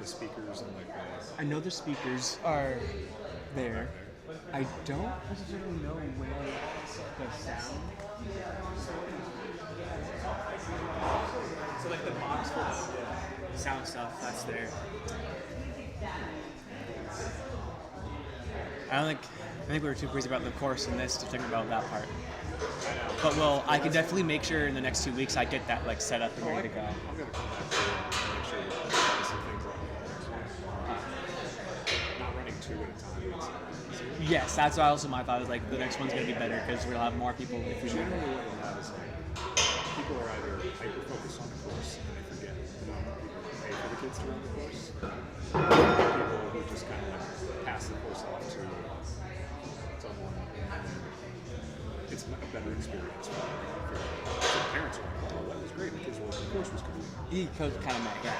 the speakers and like the I know the speakers are there. I don't necessarily know where the sound. So like the box for the sound stuff, that's there. I think we were too crazy about the course and this to think about that part. But I can definitely make sure in the next 2 weeks I get that like set up and ready to go. I'm gonna come back to make sure that there's some things not running two at a time. Yes, that's why also my thought is like the next one's gonna be better because we'll have more people if we do. Generally, what you'll have is like people are either hyper focused on the course and they forget people pay for the kids to run the course. People who just kind of like pass the course off to someone, and it's a better experience for the parents are like, "Oh, that was great because the course was good." He kind of met, yeah.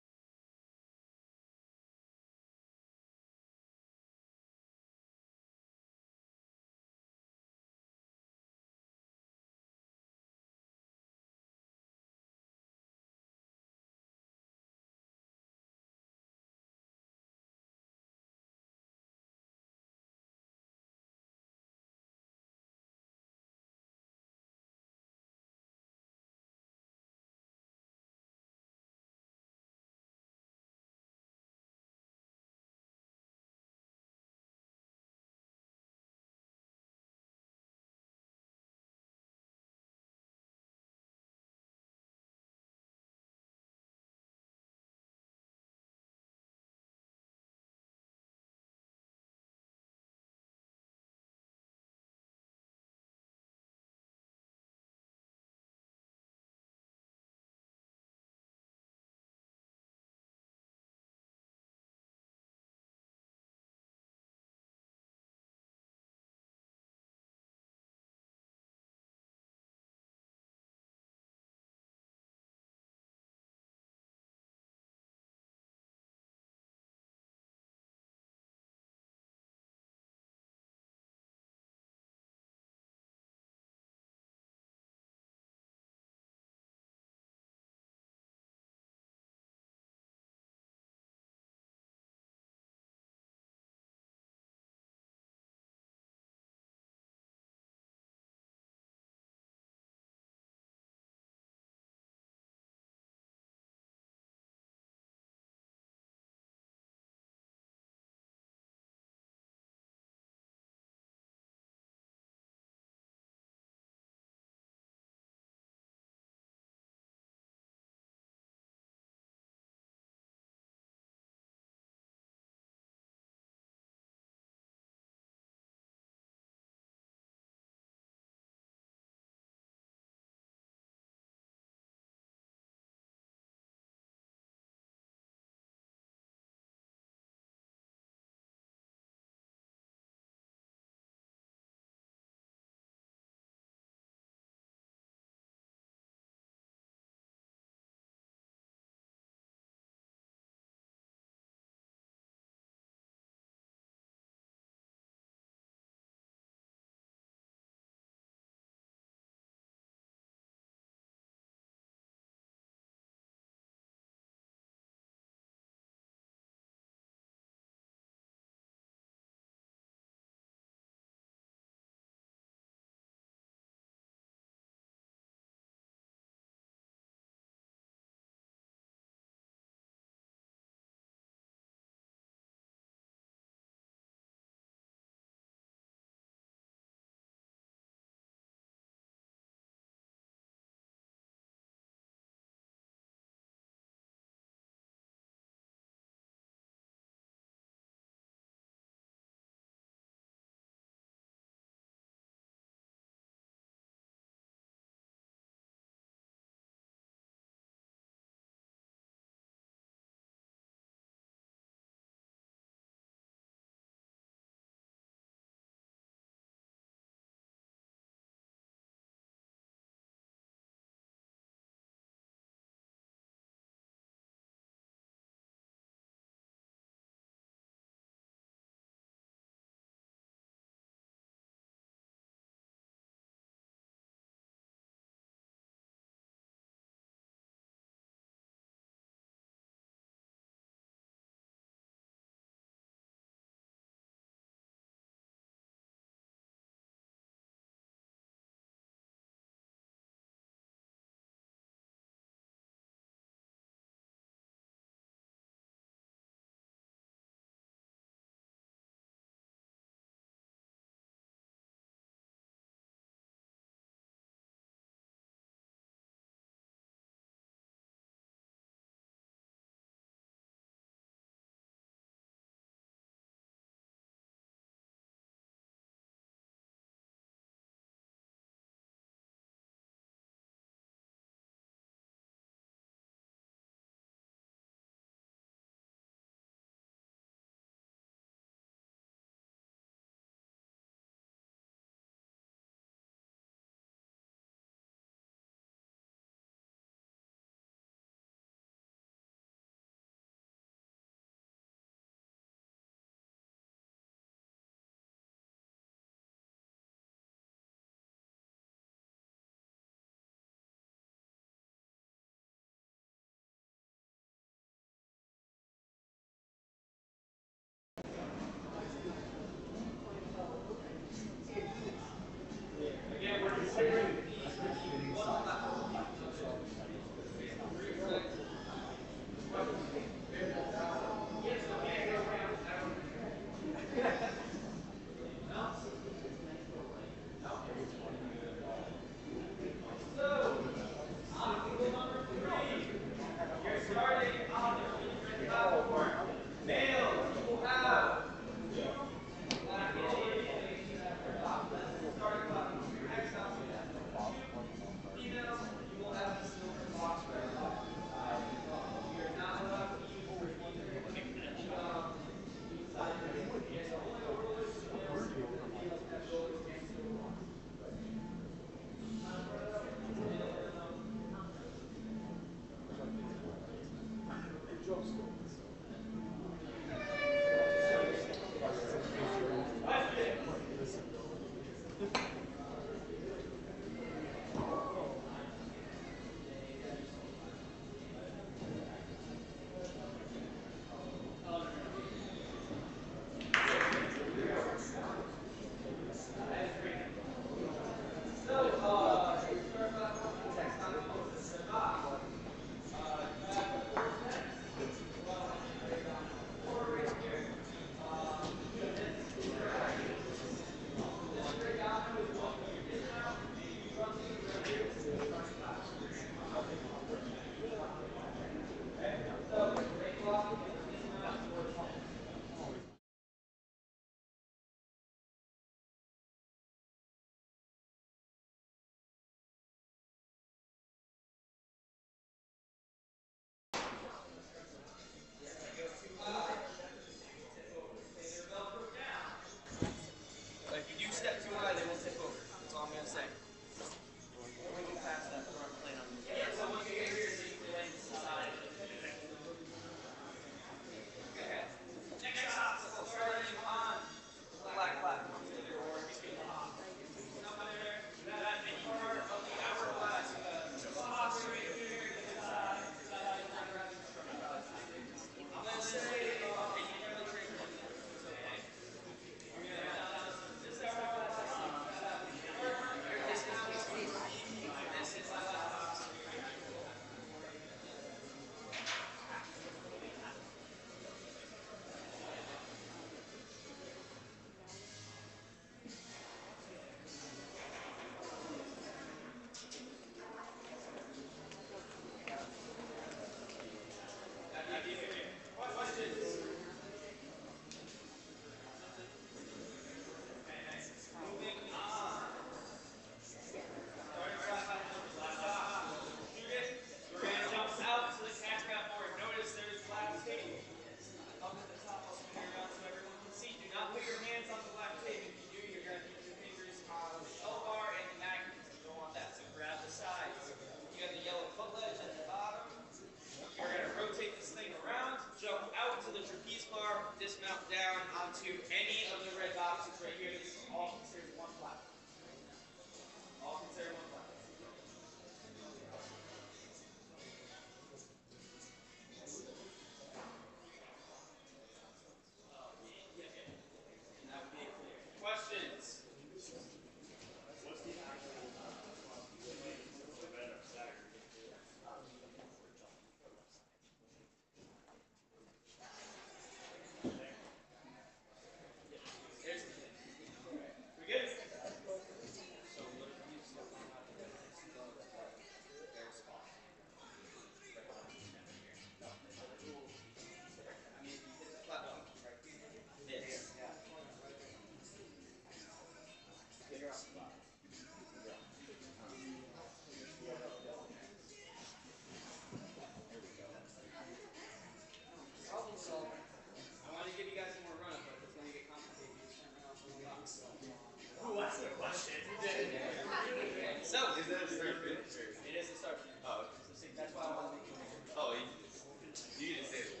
So, is that a start finish? It is a start finish. Oh, okay. That's why I want to make it. Oh, you can just say it.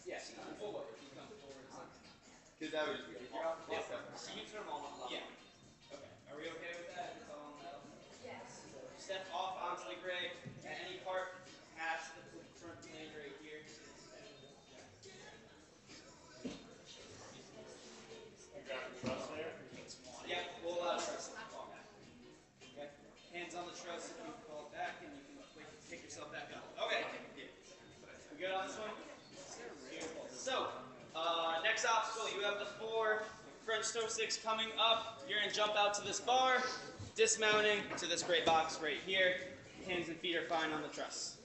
Yes, forward. Because that would just be yes, so you turn them all on. Yeah. Okay. Are we okay with that? It's all on metal? Yes. Step off onto the gray at any part past the front plane right here. You got the truss there? Yeah, we'll truss. Okay. Hands on the truss if you fall back and you can pick yourself back up. Okay. We good on this one? So, next obstacle, you have the 4 French toe sticks coming up. You're going to jump out to this bar, dismounting to this gray box right here. Hands and feet are fine on the truss.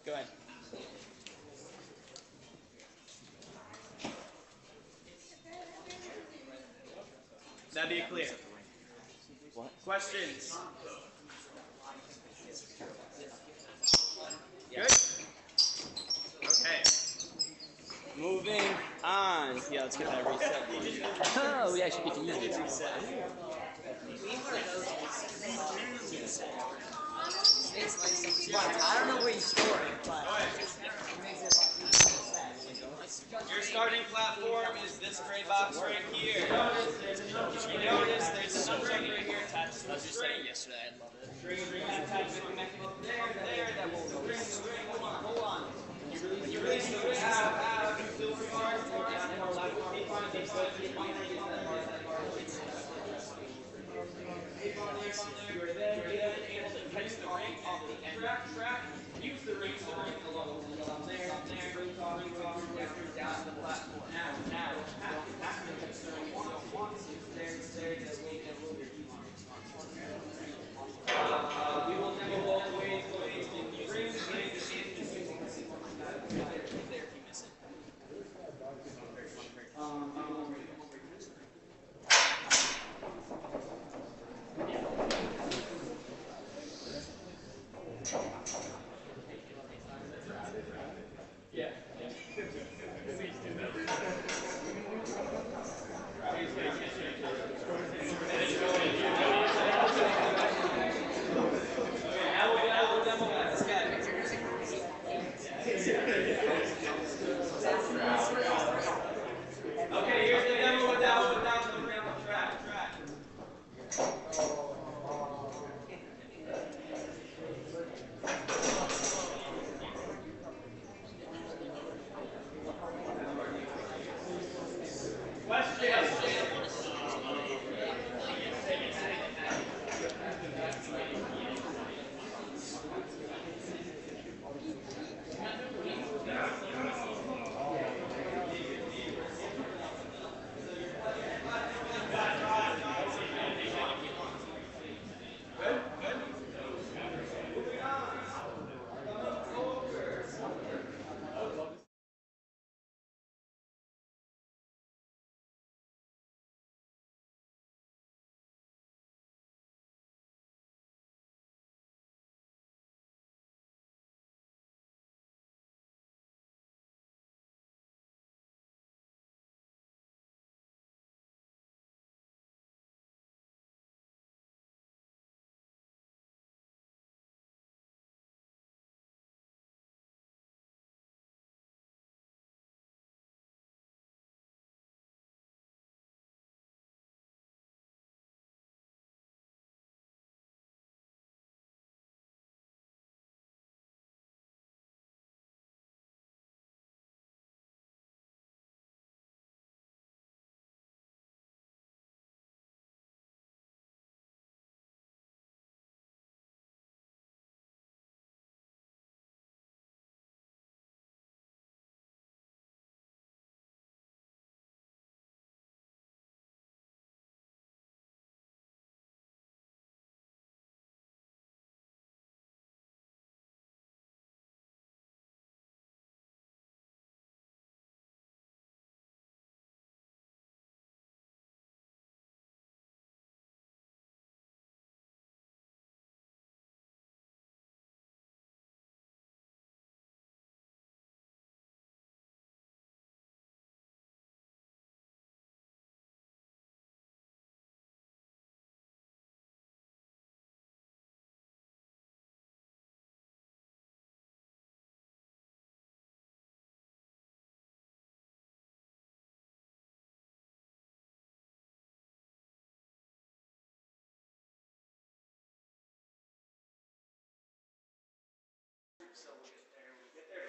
Go ahead. That'd be clear. What? Questions? Good? Okay. Moving on. Yeah, let's get that reset. Oh, we actually get to use it. Reset. I don't know where you store it, but Your starting platform is this gray box right here. You notice there's a string right here attached to the string. yesterday, I love it. String attached to the mechanism there that will string. Hold on. You release the ring out of the silver bar. You are then able to catch the ring off the end. Track. Use the ring along there, down to the platform. Now, after the string, once it's there, just leave it a little bit. We will then go all the way to the ring. There, if you miss it. Yeah. Please do that.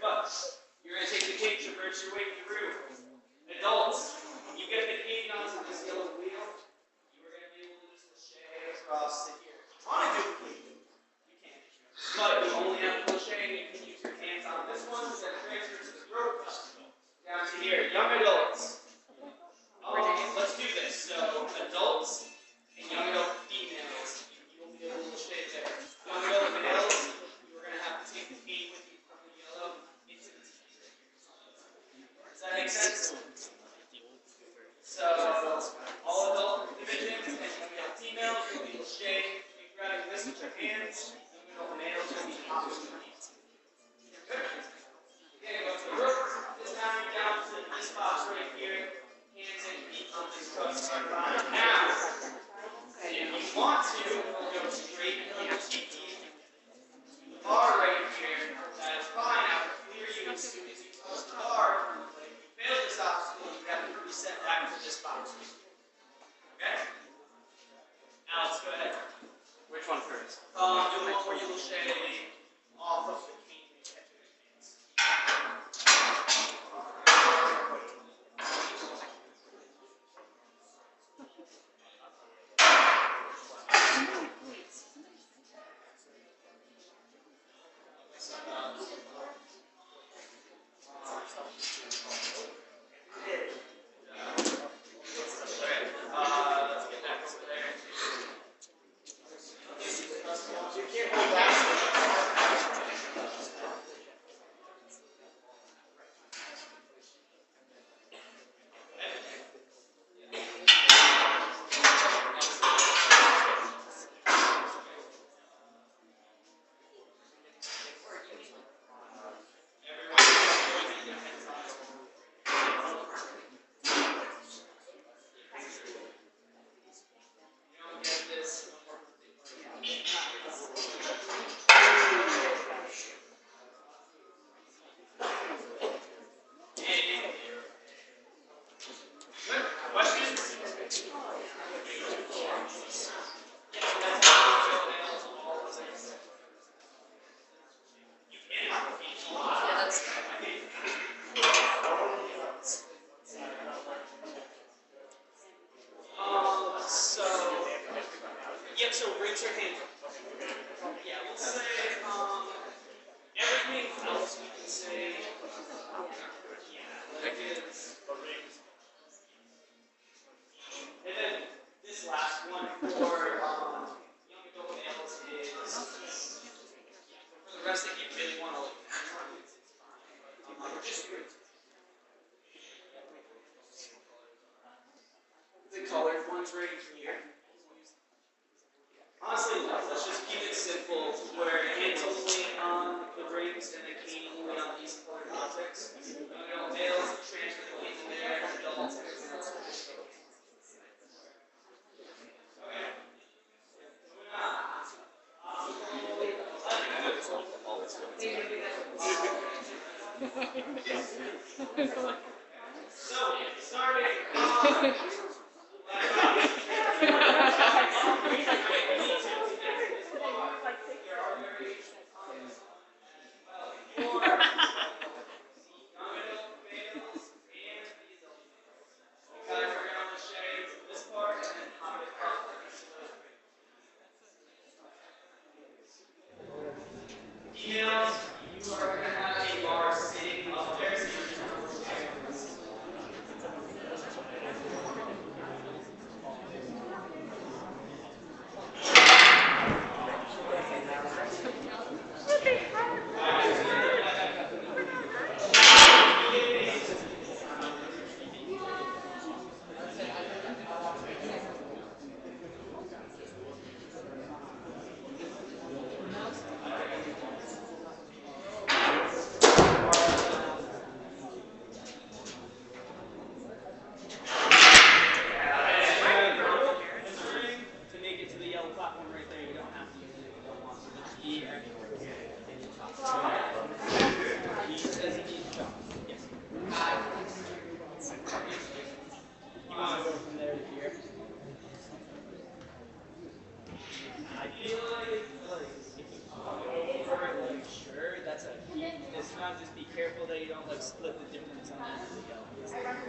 But you're going to take the cake, traverse your way through. Adults, when you get the cake onto this yellow wheel, you are going to be able to just crochet across to here. If you want to duplicate, you can. But you only have to crochet, and you can use your hands on this one, so that transfers to the throat, down to here. Young adults. Let's do this. So, adults and young adult females, you will be able to crochet there. Young adult males, you are going to have to take the cake with you from the yellow into the T. Does that make sense? So, all adult divisions and young adult females will be crochet. You can grab this with your hands. Young adult males will be hopping with your hands. Good? Okay, go to the rope. This time you're down to this box right here. Hands and feet on this crust. Now, if you want to, we'll go straight into your TP. The bar right here. That is fine. I will clear you as soon as you close the bar. But if you fail this obstacle, you have to reset back to this box. Okay? Now let's go ahead. Which one first? Do the one where you will shade off of the cane and catch it with your hands. Let's get back over there. You can't hold back. So raise your hand. Yeah, we'll say everything else we can say. Yeah, like it's. And then this last one for young adult males is. For the rest, if you really want to look at it, just the colored ones right here. Honestly, let's just keep it simple, where your hands only on the rings and the cane only on these colored objects. Males transfer the cane in there, adults. Okay. Moving on. So, starting females, you are going to have a bar sitting up there, so you're going to split the difference on the yellow. So I have a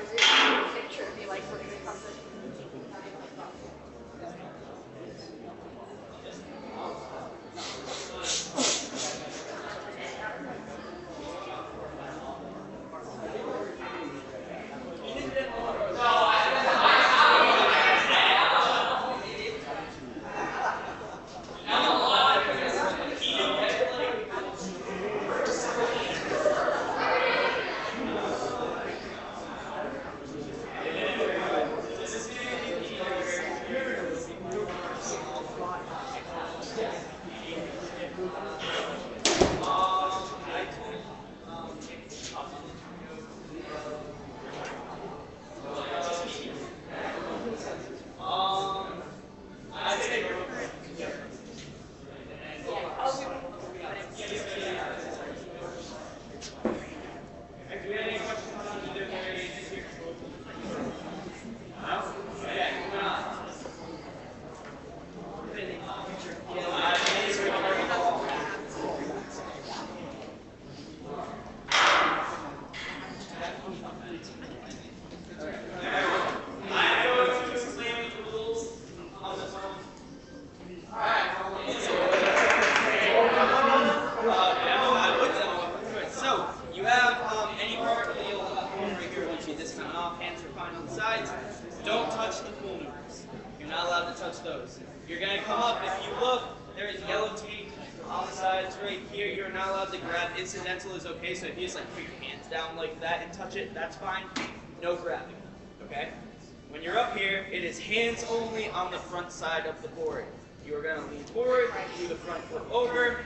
really picture of me like looking at something. So, you have any part of the yellow platform right here, which is dismounting off, hands are fine on the sides. Don't touch the pool mirrors. You're not allowed to touch those. You're going to come up, if you look, there is yellow tape on the sides right here. You're not allowed to grab. Incidental is okay, so if you just like put your hands down like that and touch it, that's fine. No grabbing, okay? When you're up here, it is hands only on the front side of the board. You are going to lean forward, do the front foot over.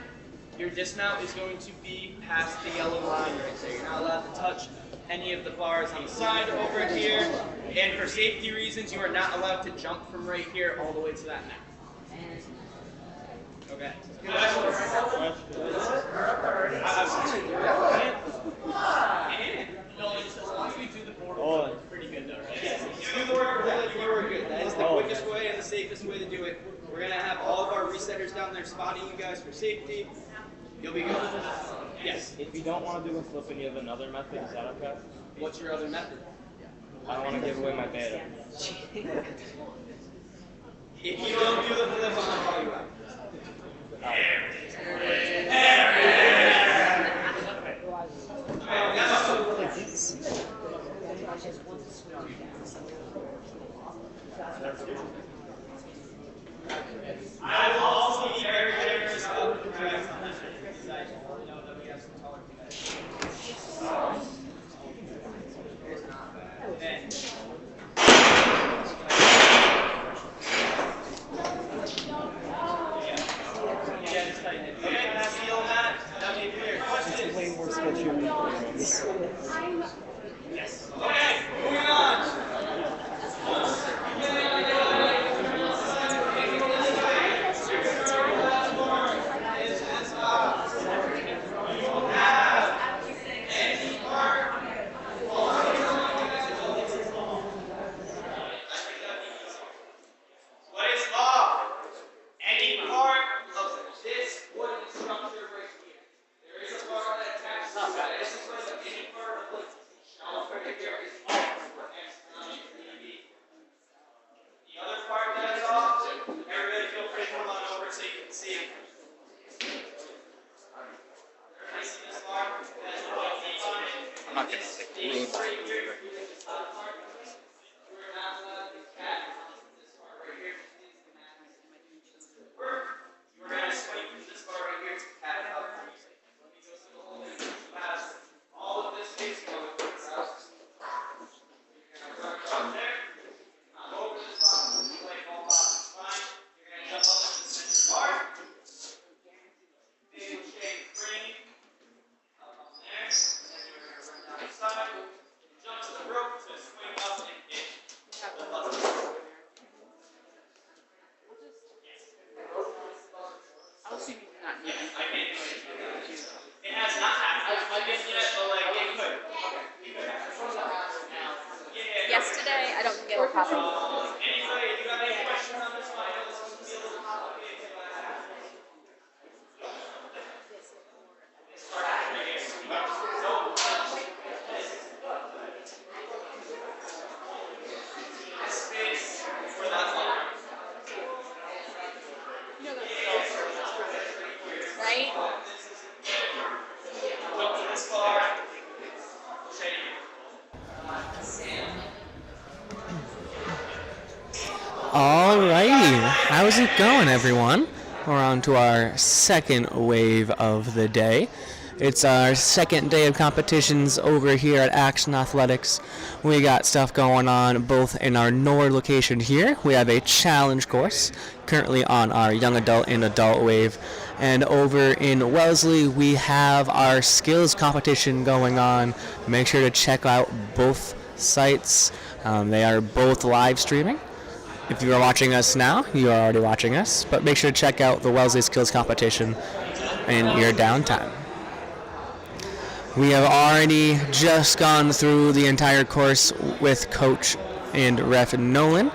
Your dismount is going to be past the yellow line right there. You're not allowed to touch any of the bars on the side over here. And for safety reasons, you are not allowed to jump from right here all the way to that mat. Okay. Pretty good though, right? Yes. You do the work, you are good. That is the quickest way and the safest way to do it. We're going to have all of our resetters down there spotting you guys for safety. You'll be good. Yes. If you don't want to do a flip and you have another method, is that okay? What's your other method? I don't want to give away my beta. If you don't do the flip, I'm going to call you out. I will also be very generous about the draft on this one because I know that we have some taller guys. And yeah, it's tight. Okay, that's the old mat. That may be clear. Questions? Way more sketchier than programs. Yes. Okay, moving on. What is off? Any part of this wooden structure right here. There is a part that attaches to that. This is where any part of the shelf right here is off. The other part that is off, everybody feel free to come on over so you can see it. Everybody see this bar? That's the white tape on it. I'm not going to stick to it. Right here. We're not allowed to cat on this part right here. We're going to swipe this bar right here to cat it out. Let me go through the whole thing. Pass all of this space going through the house. You're going to run up there. I'm over this box. Play ball box is fine. You're going to jump up to the center bar. Big shake frame. Up on there. And then you're going to run down the side. Jump to the yesterday. I don't get a problem. Anyway, if you have any questions on this one, I know this one's a little complicated, Right? Alrighty, how's it going, everyone? We're on to our second wave of the day. It's our second day of competitions over here at Action Athletics. We got stuff going on both in our Norwood location here. We have a challenge course currently on our young adult and adult wave. And over in Wellesley, we have our skills competition going on. Make sure to check out both sites. They are both live streaming. If you are watching us now, you are already watching us, but make sure to check out the Wellesley Skills Competition in your downtime. We have already just gone through the entire course with Coach and Ref Nolan,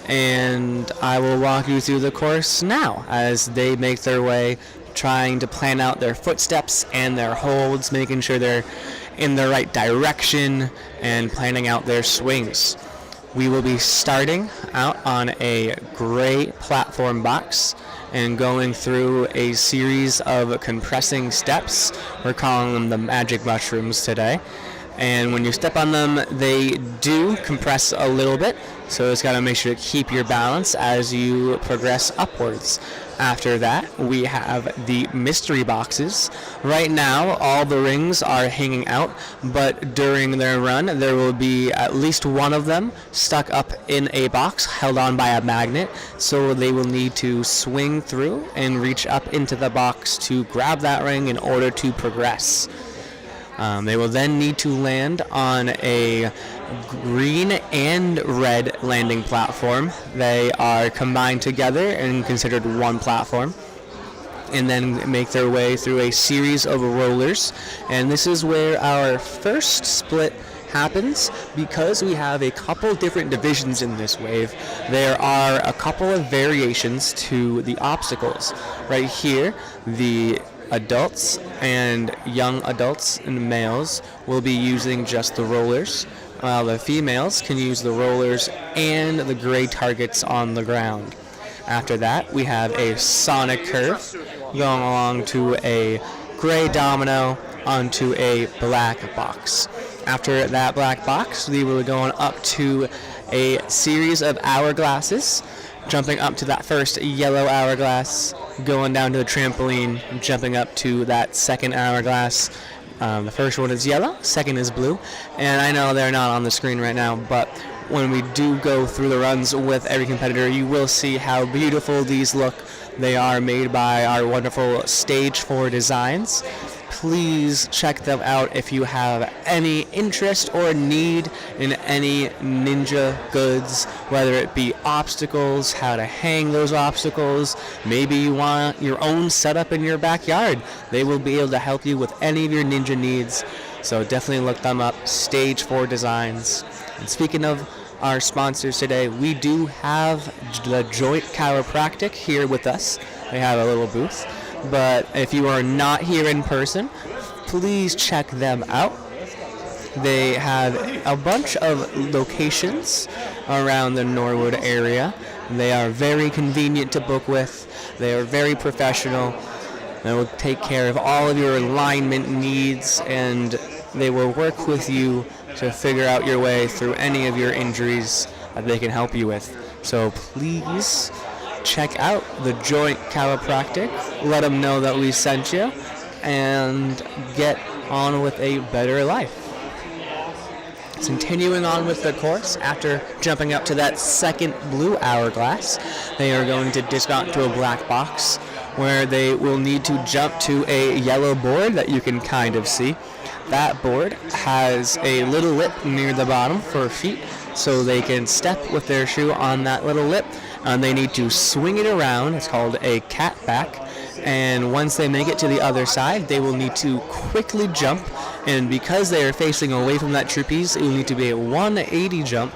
and I will walk you through the course now as they make their way, trying to plan out their footsteps and their holds, making sure they're in the right direction and planning out their swings. We will be starting out on a gray platform box and going through a series of compressing steps. We're calling them the magic mushrooms today. And when you step on them, they do compress a little bit, so it's got to make sure to keep your balance as you progress upwards. After that, we have the mystery boxes. Right now, all the rings are hanging out, but during their run, there will be at least one of them stuck up in a box held on by a magnet, so they will need to swing through and reach up into the box to grab that ring in order to progress. They will then need to land on a green and red landing platform. They are combined together and considered one platform, and then make their way through a series of rollers. And this is where our first split happens, because we have a couple different divisions in this wave. There are a couple of variations to the obstacles. Right here, the adults and young adults and males will be using just the rollers, while the females can use the rollers and the gray targets on the ground. After that, we have a sonic curve going along to a gray domino onto a black box. After that black box, we will be going up to a series of hourglasses, jumping up to that first yellow hourglass, going down to a trampoline, jumping up to that second hourglass. The first one is yellow, second is blue, and I know they're not on the screen right now, but when we do go through the runs with every competitor, you will see how beautiful these look. They are made by our wonderful Stage 4 Designs. Please check them out if you have any interest or need in any ninja goods, whether it be obstacles, how to hang those obstacles. Maybe you want your own setup in your backyard. They will be able to help you with any of your ninja needs. So definitely look them up, Stage 4 Designs. And speaking of our sponsors today, we do have the Joint Chiropractic here with us. They have a little booth. But if you are not here in person, please check them out. They have a bunch of locations around the Norwood area. They are very convenient to book with. They are very professional. They will take care of all of your alignment needs, and they will work with you to figure out your way through any of your injuries that they can help you with. So please check out the Joint Chiropractic. Let them know that we sent you, and get on with a better life. Continuing on with the course, after jumping up to that second blue hourglass, they are going to dismount to a black box where they will need to jump to a yellow board that you can kind of see. That board has a little lip near the bottom for feet, so they can step with their shoe on that little lip, and they need to swing it around. It's called a cat back, And once they make it to the other side, they will need to quickly jump. And because they are facing away from that trapeze, it will need to be a 180 jump.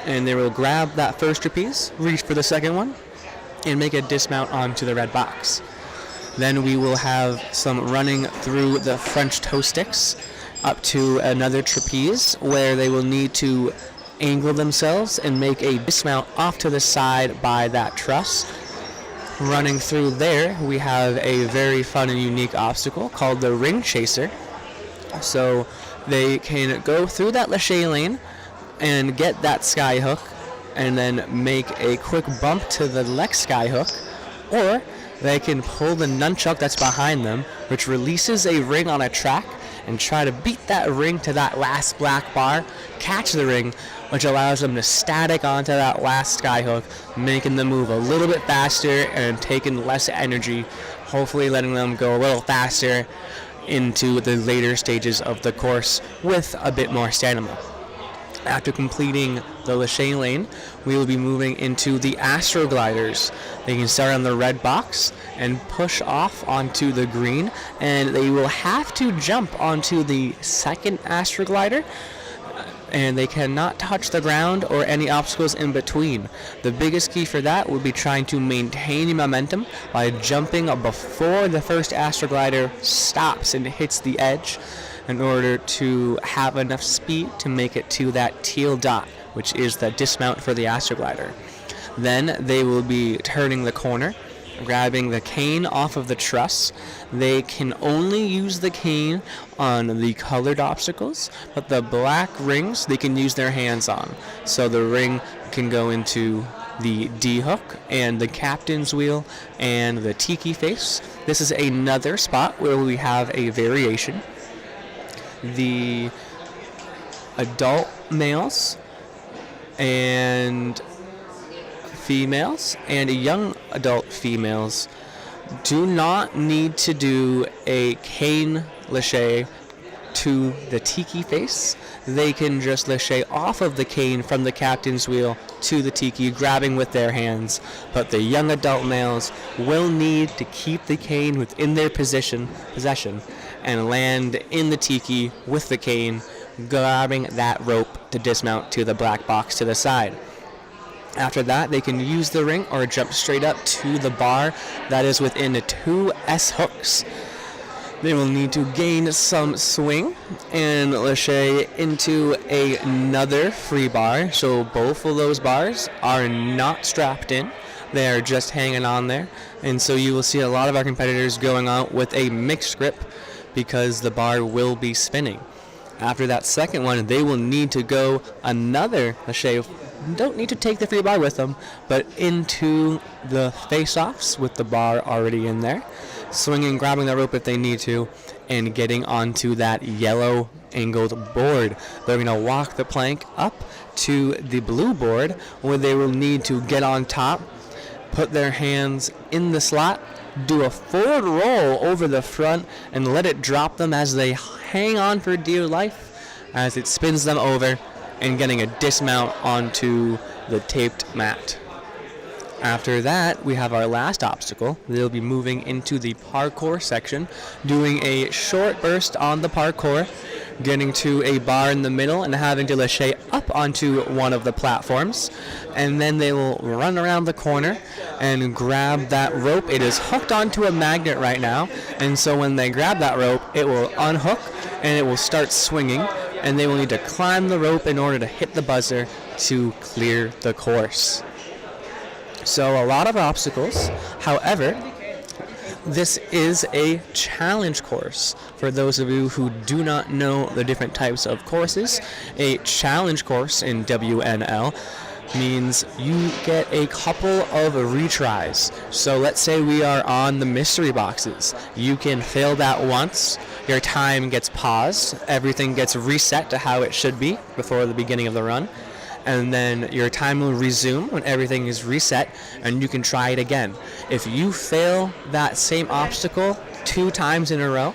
And they will grab that first trapeze, reach for the second one, and make a dismount onto the red box. Then we will have some running through the French toe sticks up to another trapeze where they will need to angle themselves and make a dismount off to the side by that truss. Running through there, we have a very fun and unique obstacle called the ring chaser. So they can go through that lache lane and get that sky hook and then make a quick bump to the next sky hook, or they can pull the nunchuck that's behind them, which releases a ring on a track, and try to beat that ring to that last black bar, catch the ring, which allows them to static onto that last sky hook, making them move a little bit faster and taking less energy, hopefully letting them go a little faster into the later stages of the course with a bit more stamina. After completing the lache lane, we will be moving into the astrogliders. They can start on the red box and push off onto the green, and they will have to jump onto the second astroglider, and they cannot touch the ground or any obstacles in between. The biggest key for that would be trying to maintain momentum by jumping before the first astroglider stops and hits the edge, in order to have enough speed to make it to that teal dot, which is the dismount for the astroglider. Then they will be turning the corner, grabbing the cane off of the truss. They can only use the cane on the colored obstacles, but the black rings they can use their hands on. So the ring can go into the D hook and the captain's wheel and the tiki face. This is another spot where we have a variation. The adult males and females and young adult females do not need to do a cane lache to the tiki face. They can just lache off of the cane from the captain's wheel to the tiki, grabbing with their hands. But the young adult males will need to keep the cane within their possession and land in the tiki with the cane, grabbing that rope to dismount to the black box to the side. After that, they can use the ring or jump straight up to the bar that is within the 2 S hooks. They will need to gain some swing and lache into another free bar. So both of those bars are not strapped in. They are just hanging on there. And so you will see a lot of our competitors going out with a mixed grip because the bar will be spinning. After that second one, they will need to go another lache. Don't need to take the free bar with them, but into the face-offs with the bar already in there, swinging, grabbing the rope if they need to, and getting onto that yellow angled board. They're going to walk the plank up to the blue board where they will need to get on top, put their hands in the slot, do a forward roll over the front, and let it drop them as they hang on for dear life as it spins them over and getting a dismount onto the taped mat. After that, we have our last obstacle. They'll be moving into the parkour section, doing a short burst on the parkour, getting to a bar in the middle and having to lache up onto one of the platforms. And then they will run around the corner and grab that rope. It is hooked onto a magnet right now, and so when they grab that rope, it will unhook and it will start swinging, and they will need to climb the rope in order to hit the buzzer to clear the course. So a lot of obstacles. However, this is a challenge course. For those of you who do not know the different types of courses, a challenge course in WNL means you get a couple of retries. So let's say we are on the mystery boxes. You can fail that once, your time gets paused, everything gets reset to how it should be before the beginning of the run, and then your time will resume when everything is reset, and you can try it again. If you fail that same obstacle 2 times in a row,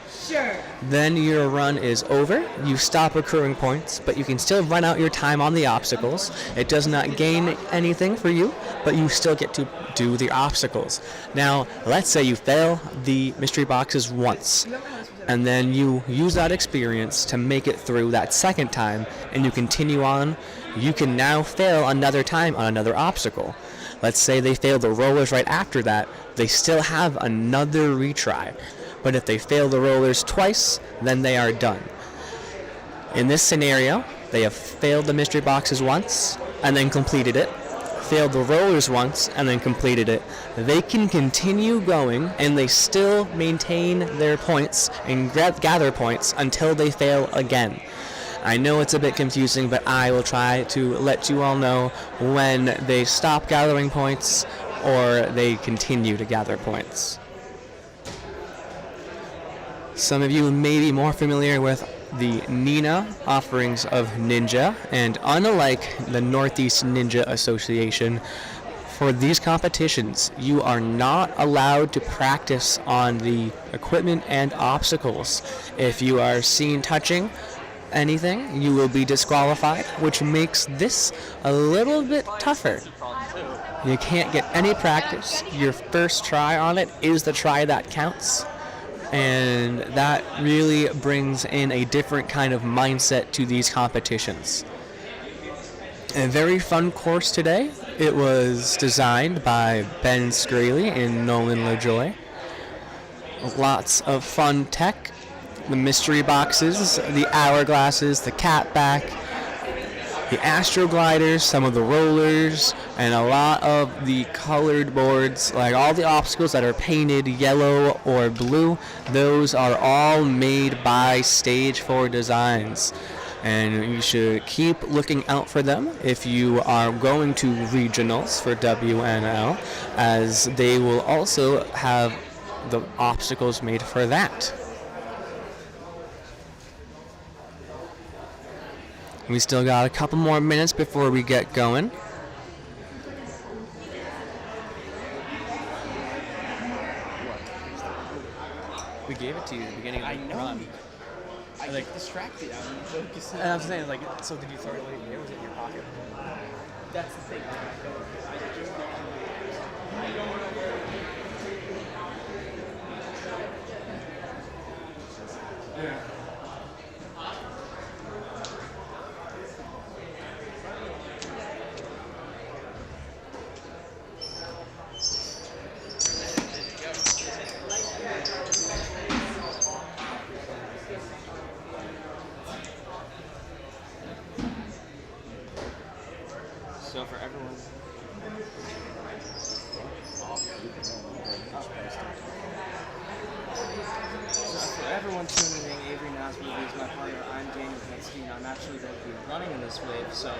Then your run is over. You stop accruing points, but you can still run out your time on the obstacles. It does not gain anything for you, but you still get to do the obstacles. Now, let's say you fail the mystery boxes once, and then you use that experience to make it through that second time, and you continue on. You can now fail another time on another obstacle. Let's say they fail the rollers right after that. They still have another retry. But if they fail the rollers twice, then they are done. In this scenario, they have failed the mystery boxes once and then completed it, failed the rollers once and then completed it. They can continue going and they still maintain their points and gather points until they fail again. I know it's a bit confusing, but I will try to let you all know when they stop gathering points or they continue to gather points. Some of you may be more familiar with the NINA offerings of Ninja, and unlike the Northeast Ninja Association, for these competitions, you are not allowed to practice on the equipment and obstacles. If you are seen touching anything, you will be disqualified, which makes this a little bit tougher. You can't get any practice. Your first try on it is the try that counts. And that really brings in a different kind of mindset to these competitions. A very fun course today. It was designed by Ben Scraley and Nolan LaJoy. Lots of fun tech. The mystery boxes, the hourglasses, the catback, the astrogliders, some of the rollers, and a lot of the colored boards, like all the obstacles that are painted yellow or blue. Those are all made by Stage 4 Designs, and you should keep looking out for them if you are going to regionals for WNL, as they will also have the obstacles made for that. We still got a couple more minutes before we get going. We gave it to you at the beginning of the run. I like distracted. I'm focusing. And I'm saying, like, so did you throw it away? It was in your pocket. That's the thing. So for everyone, tuning in, Avery NORWOOD is my partner. I'm Daniel Penstein. I'm actually going to be running in this wave. So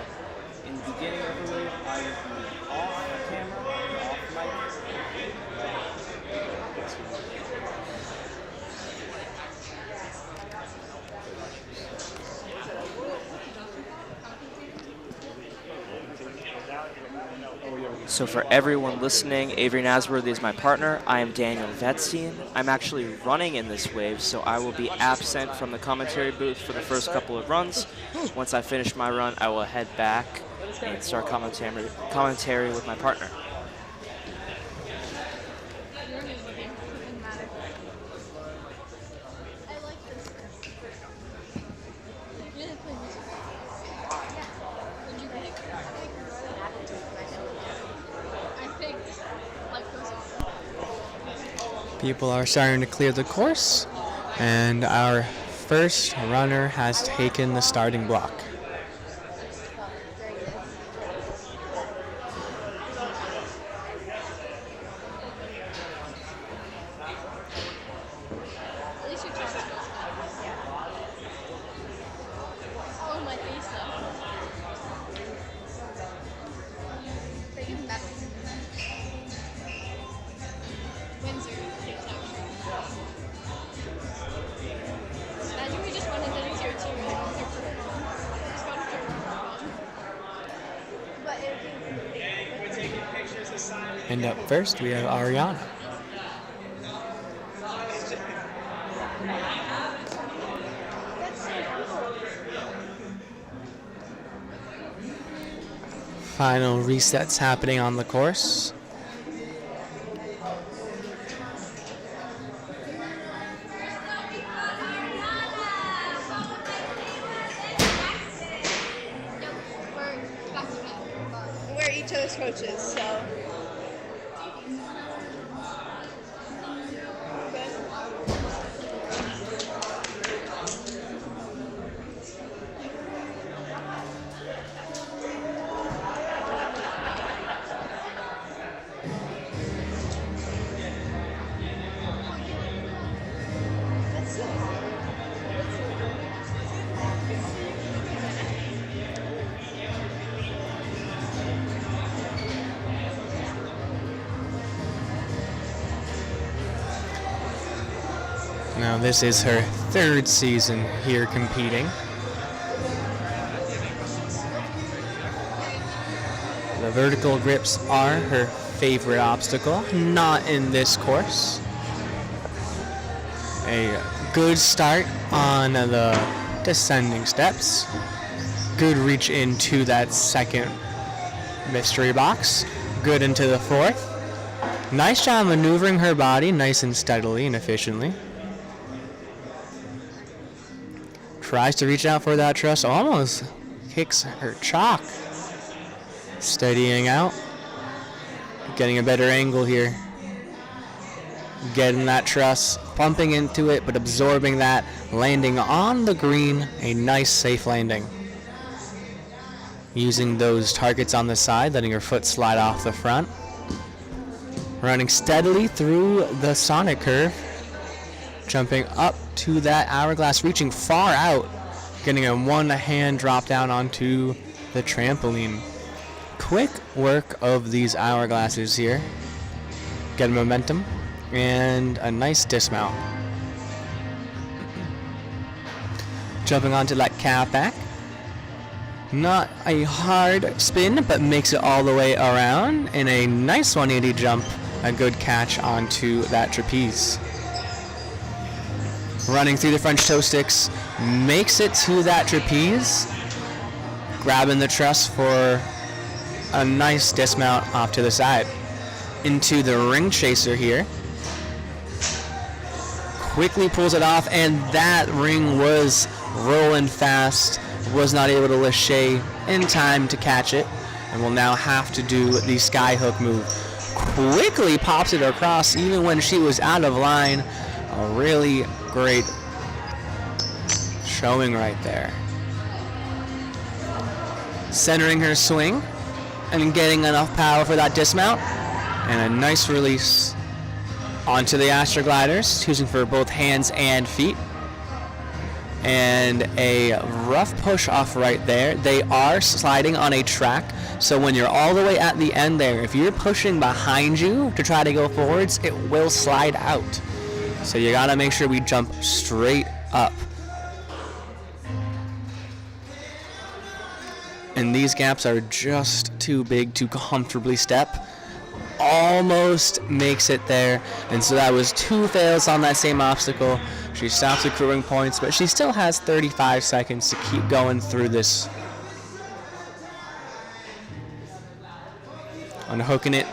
in the beginning of the wave, I will be off camera, off mic. So for everyone listening, Avery NORWOOD is my partner. I am Daniel Vetstein. I'm actually running in this wave, so I will be absent from the commentary booth for the first couple of runs. Once I finish my run, I will head back and start commentary with my partner. People are starting to clear the course, and our first runner has taken the starting block. And up first, we have Ariana. Final resets happening on the course. We're each other's coaches, so. Now this is her third season here competing. The vertical grips are her favorite obstacle, not in this course. A good start on the descending steps. Good reach into that second mystery box. Good into the fourth. Nice job maneuvering her body nice and steadily and efficiently. Tries to reach out for that truss, almost kicks her chalk. Steadying out. Getting a better angle here. Getting that truss, bumping into it, but absorbing that, landing on the green, a nice safe landing. Using those targets on the side, letting her foot slide off the front. Running steadily through the sonic curve. Jumping up to that hourglass, reaching far out, getting a one-hand drop down onto the trampoline. Quick work of these hourglasses here. Getting momentum and a nice dismount. Jumping onto that calf back. Not a hard spin, but makes it all the way around in a nice 180 jump. A good catch onto that trapeze. Running through the French toe sticks, makes it to that trapeze, grabbing the truss for a nice dismount off to the side. Into the ring chaser here. Quickly pulls it off, and that ring was rolling fast, was not able to lâcher in time to catch it, and will now have to do the sky hook move. Quickly pops it across even when she was out of line. A really great showing right there. Centering her swing and getting enough power for that dismount. And a nice release onto the Astrogliders, choosing for both hands and feet. And a rough push off right there. They are sliding on a track, so when you're all the way at the end there, if you're pushing behind you to try to go forwards, it will slide out. So you gotta make sure we jump straight up. And these gaps are just too big to comfortably step. Almost makes it there, and so that was 2 fails on that same obstacle. She stops accruing points, but she still has 35 seconds to keep going through this. Unhooking it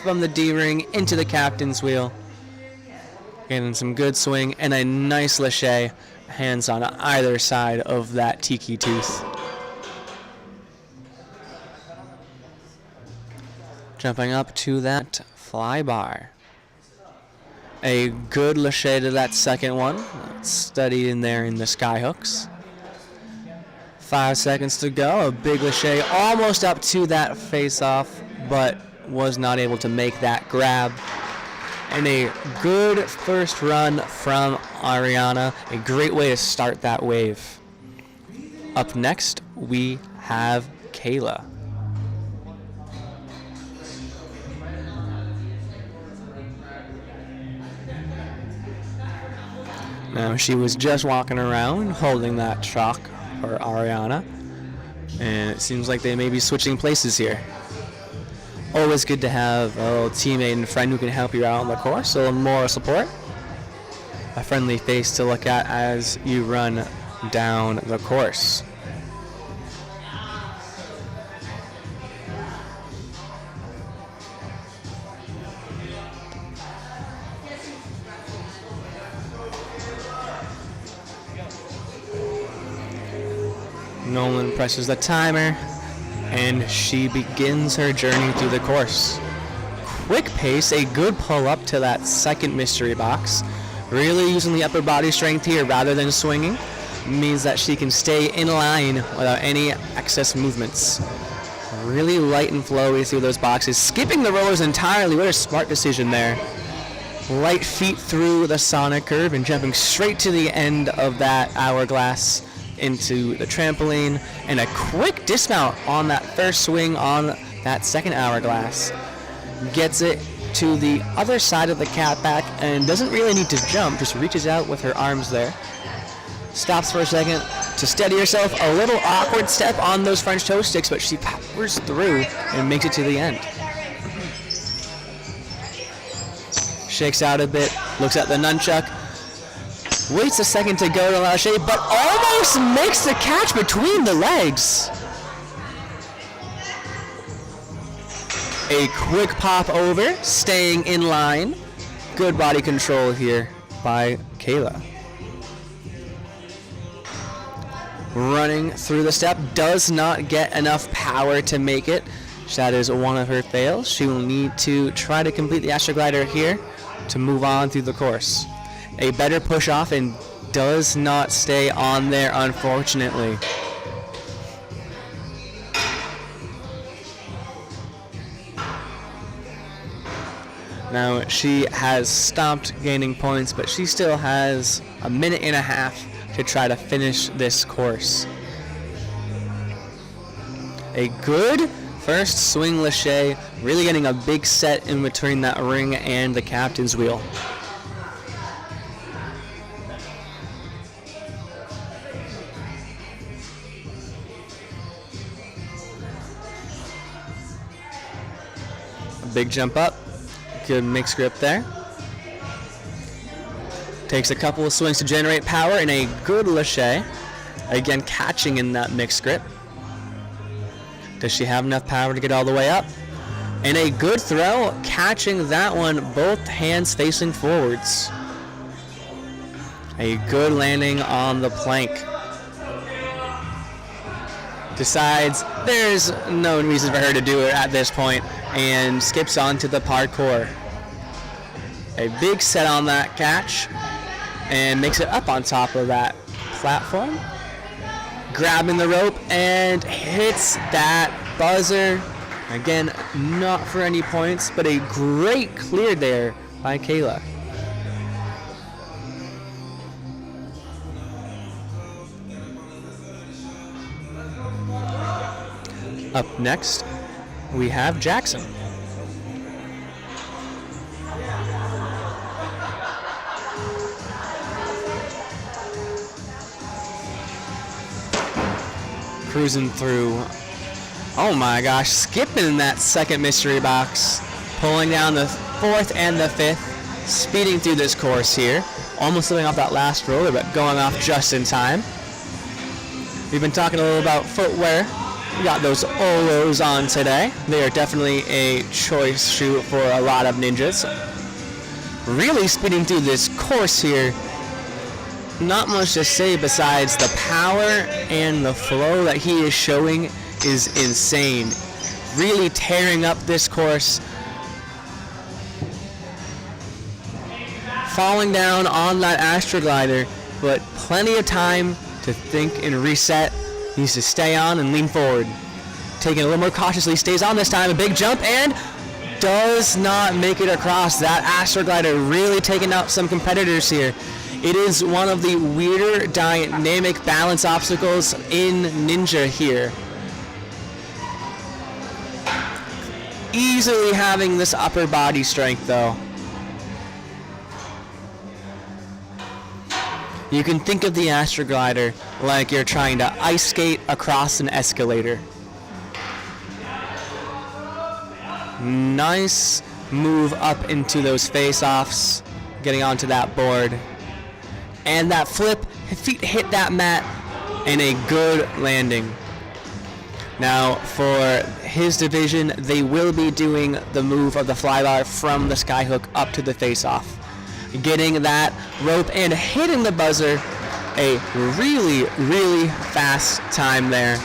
from the D-ring into the captain's wheel. Getting some good swing and a nice lâcher, hands on either side of that tiki tooth. Jumping up to that fly bar. A good lâcher to that second one. Steady in there in the sky hooks. 5 seconds to go. A big lâcher almost up to that face-off, but was not able to make that grab. And a good first run from Ariana. A great way to start that wave. Up next, we have Kayla. Now she was just walking around holding that chalk for Ariana, and it seems like they may be switching places here. Always good to have a little teammate and friend who can help you out on the course, a little moral support. A friendly face to look at as you run down the course. Nolan presses the timer, and she begins her journey through the course. Quick pace, a good pull up to that second mystery box. Really using the upper body strength here rather than swinging means that she can stay in line without any excess movements. Really light and flowy through those boxes. Skipping the rollers entirely. What a smart decision there. Light feet through the Sonic curve and jumping straight to the end of that hourglass into the trampoline. And a quick dismount on that first swing on that second hourglass. Gets it to the other side of the catback and doesn't really need to jump, just reaches out with her arms there. Stops for a second to steady herself. A little awkward step on those French toast sticks, but she powers through and makes it to the end. Shakes out a bit, looks at the nunchuck, waits a second to go to lâcher, but almost makes the catch between the legs. A quick pop over, staying in line. Good body control here by Kayla. Running through the step, does not get enough power to make it. That is one of her fails. She will need to try to complete the astroglider here to move on through the course. A better push off and does not stay on there, unfortunately. Now she has stopped gaining points, but she still has a minute and a half to try to finish this course. A good first swing lâcher, really getting a big set in between that ring and the captain's wheel. A big jump up, good mixed grip there. Takes a couple of swings to generate power and a good lâcher. Again, catching in that mixed grip. Does she have enough power to get all the way up? And a good throw, catching that one, both hands facing forwards. A good landing on the plank. Decides there's no reason for her to do it at this point and skips on to the parkour. A big set on that catch and makes it up on top of that platform. Grabbing the rope and hits that buzzer. Again, not for any points, but a great clear there by Kayla. Up next, we have Jackson. Cruising through, oh my gosh, skipping that second mystery box, pulling down the fourth and the fifth, speeding through this course here, almost living off that last roller, but going off just in time. We've been talking a little about footwear. We got those Olos on today. They are definitely a choice shoe for a lot of ninjas. Really speeding through this course here. Not much to say besides the power and the flow that he is showing is insane. Really tearing up this course. Falling down on that astroglider, but plenty of time to think and reset. Needs to stay on and lean forward. Taking it a little more cautiously, stays on this time, a big jump, and does not make it across. That astroglider really taking out some competitors here. It is one of the weirder dynamic balance obstacles in Ninja here. Easily having this upper body strength though. You can think of the astroglider like you're trying to ice skate across an escalator. Nice move up into those face-offs, getting onto that board. And that flip, feet hit that mat, and a good landing. Now, for his division, they will be doing the move of the flybar from the skyhook up to the face-off. Getting that rope and hitting the buzzer a really, really fast time there.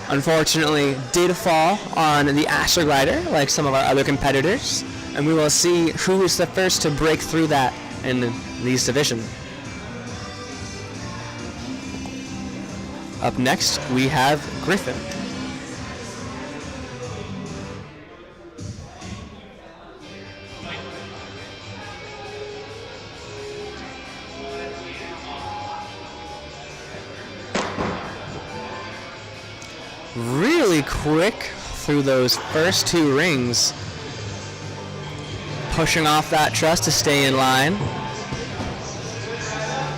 Unfortunately, did fall on the Astroglider like some of our other competitors, and we will see who is the first to break through that in these divisions. Up next, we have Griffin. Really quick through those first two rings, pushing off that truss to stay in line.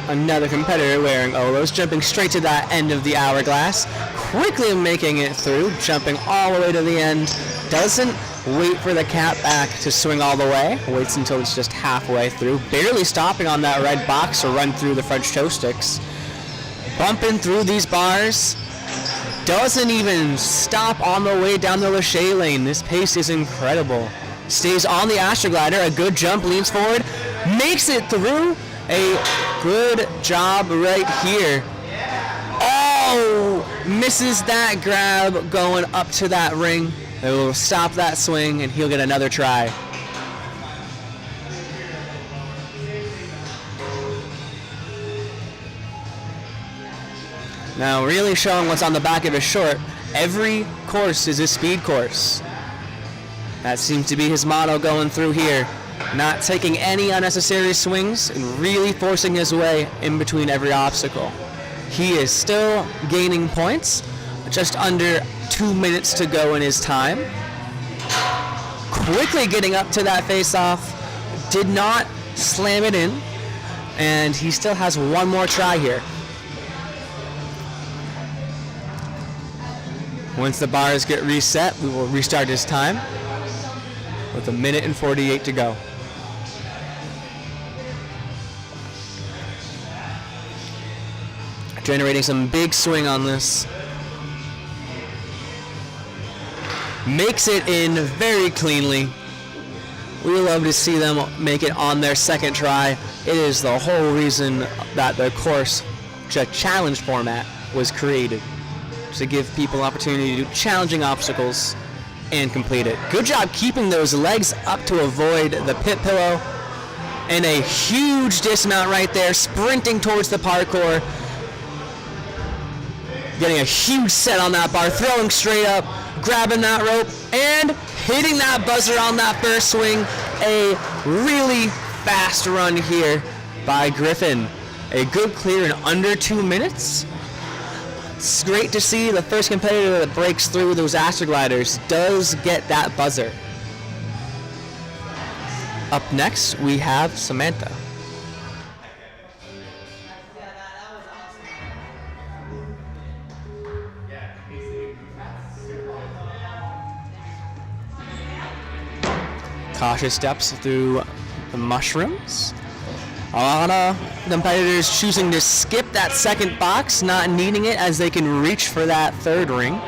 Another competitor wearing Olos, jumping straight to that end of the hourglass, quickly making it through, jumping all the way to the end. Doesn't wait for the cap back to swing all the way, waits until it's just halfway through, barely stopping on that red box to run through the French toe sticks. Bumping through these bars, doesn't even stop on the way down the Lachey lane. This pace is incredible. Stays on the Astroglider, a good jump, leans forward, makes it through. A good job right here. Oh, misses that grab going up to that ring. It will stop that swing and he'll get another try. Now really showing what's on the back of his short. Every course is a speed course. That seems to be his motto going through here. Not taking any unnecessary swings and really forcing his way in between every obstacle. He is still gaining points, just under 2 minutes to go in his time. Quickly getting up to that face-off, did not slam it in, and he still has one more try here. Once the bars get reset, we will restart his time with 1 minute and 48 to go. Generating some big swing on this. Makes it in very cleanly. We love to see them make it on their second try. It is the whole reason that the course challenge format was created, to give people opportunity to do challenging obstacles and complete it. Good job keeping those legs up to avoid the pit pillow. And a huge dismount right there, sprinting towards the parkour. Getting a huge set on that bar, throwing straight up, grabbing that rope, and hitting that buzzer on that first swing. A really fast run here by Griffin. A good clear in under 2 minutes. It's great to see the first competitor that breaks through those Astrogliders does get that buzzer. Up next, we have Samantha. Cautious steps through the mushrooms. A lot of competitors choosing to skip that second box, not needing it as they can reach for that third ring.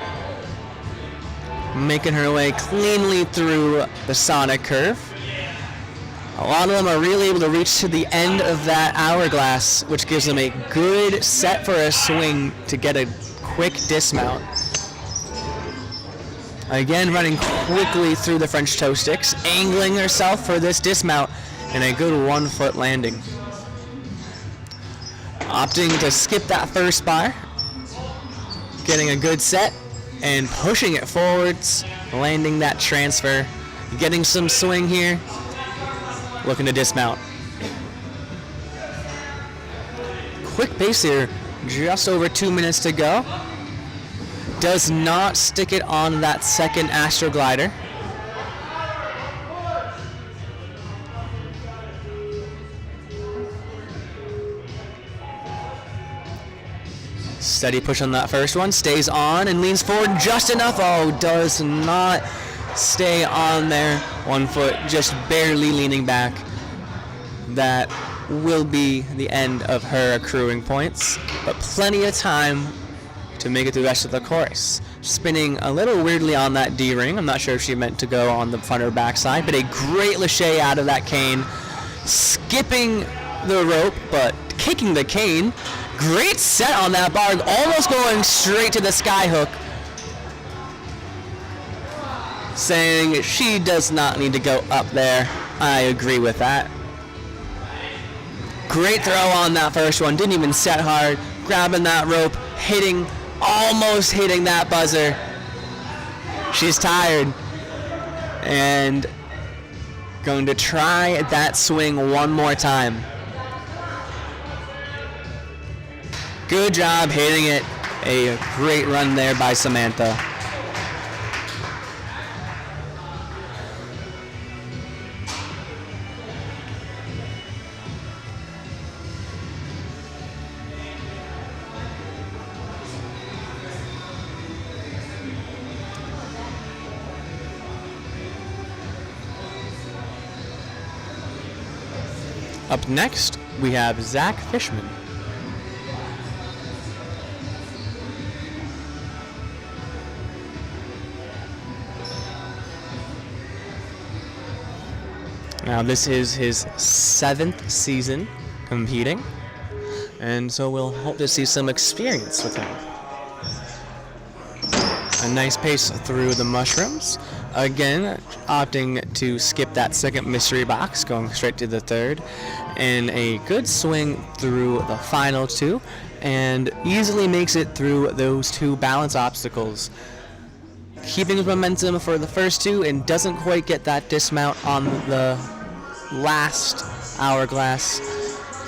Making her way cleanly through the Sonic curve. A lot of them are really able to reach to the end of that hourglass, which gives them a good set for a swing to get a quick dismount. Again, running quickly through the French toe sticks, angling herself for this dismount, and a good 1 foot landing. Opting to skip that first bar, getting a good set, and pushing it forwards, landing that transfer, getting some swing here, looking to dismount. Quick pace here, just over 2 minutes to go. Does not stick it on that second Astroglider. Steady push on that first one, stays on and leans forward just enough. Oh, does not stay on there. 1 foot just barely leaning back. That will be the end of her accruing points, but plenty of time to make it through the rest of the course. Spinning a little weirdly on that D ring. I'm not sure if she meant to go on the front or back side, but a great Lachey out of that cane. Skipping the rope, but kicking the cane. Great set on that bar, almost going straight to the sky hook. Saying she does not need to go up there. I agree with that. Great throw on that first one, didn't even set hard. Grabbing that rope, almost hitting that buzzer. She's tired. And going to try that swing one more time. Good job hitting it. A great run there by Samantha. Up next, we have Zach Fishman. Now this is his 7th season competing, and so we'll hope to see some experience with him. A nice pace through the mushrooms. Again, opting to skip that second mystery box, going straight to the third, and a good swing through the final two, and easily makes it through those two balance obstacles. Keeping his momentum for the first two and doesn't quite get that dismount on the last hourglass,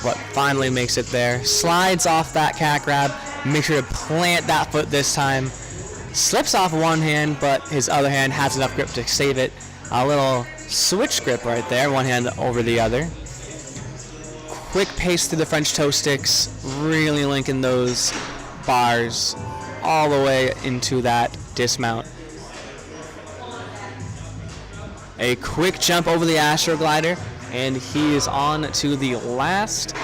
but finally makes it there. Slides off that cat grab, make sure to plant that foot this time. Slips off one hand, but his other hand has enough grip to save it. A little switch grip right there, one hand over the other. Quick pace through the French toe sticks, really linking those bars all the way into that dismount. A quick jump over the Astro Glider, and he is on to the last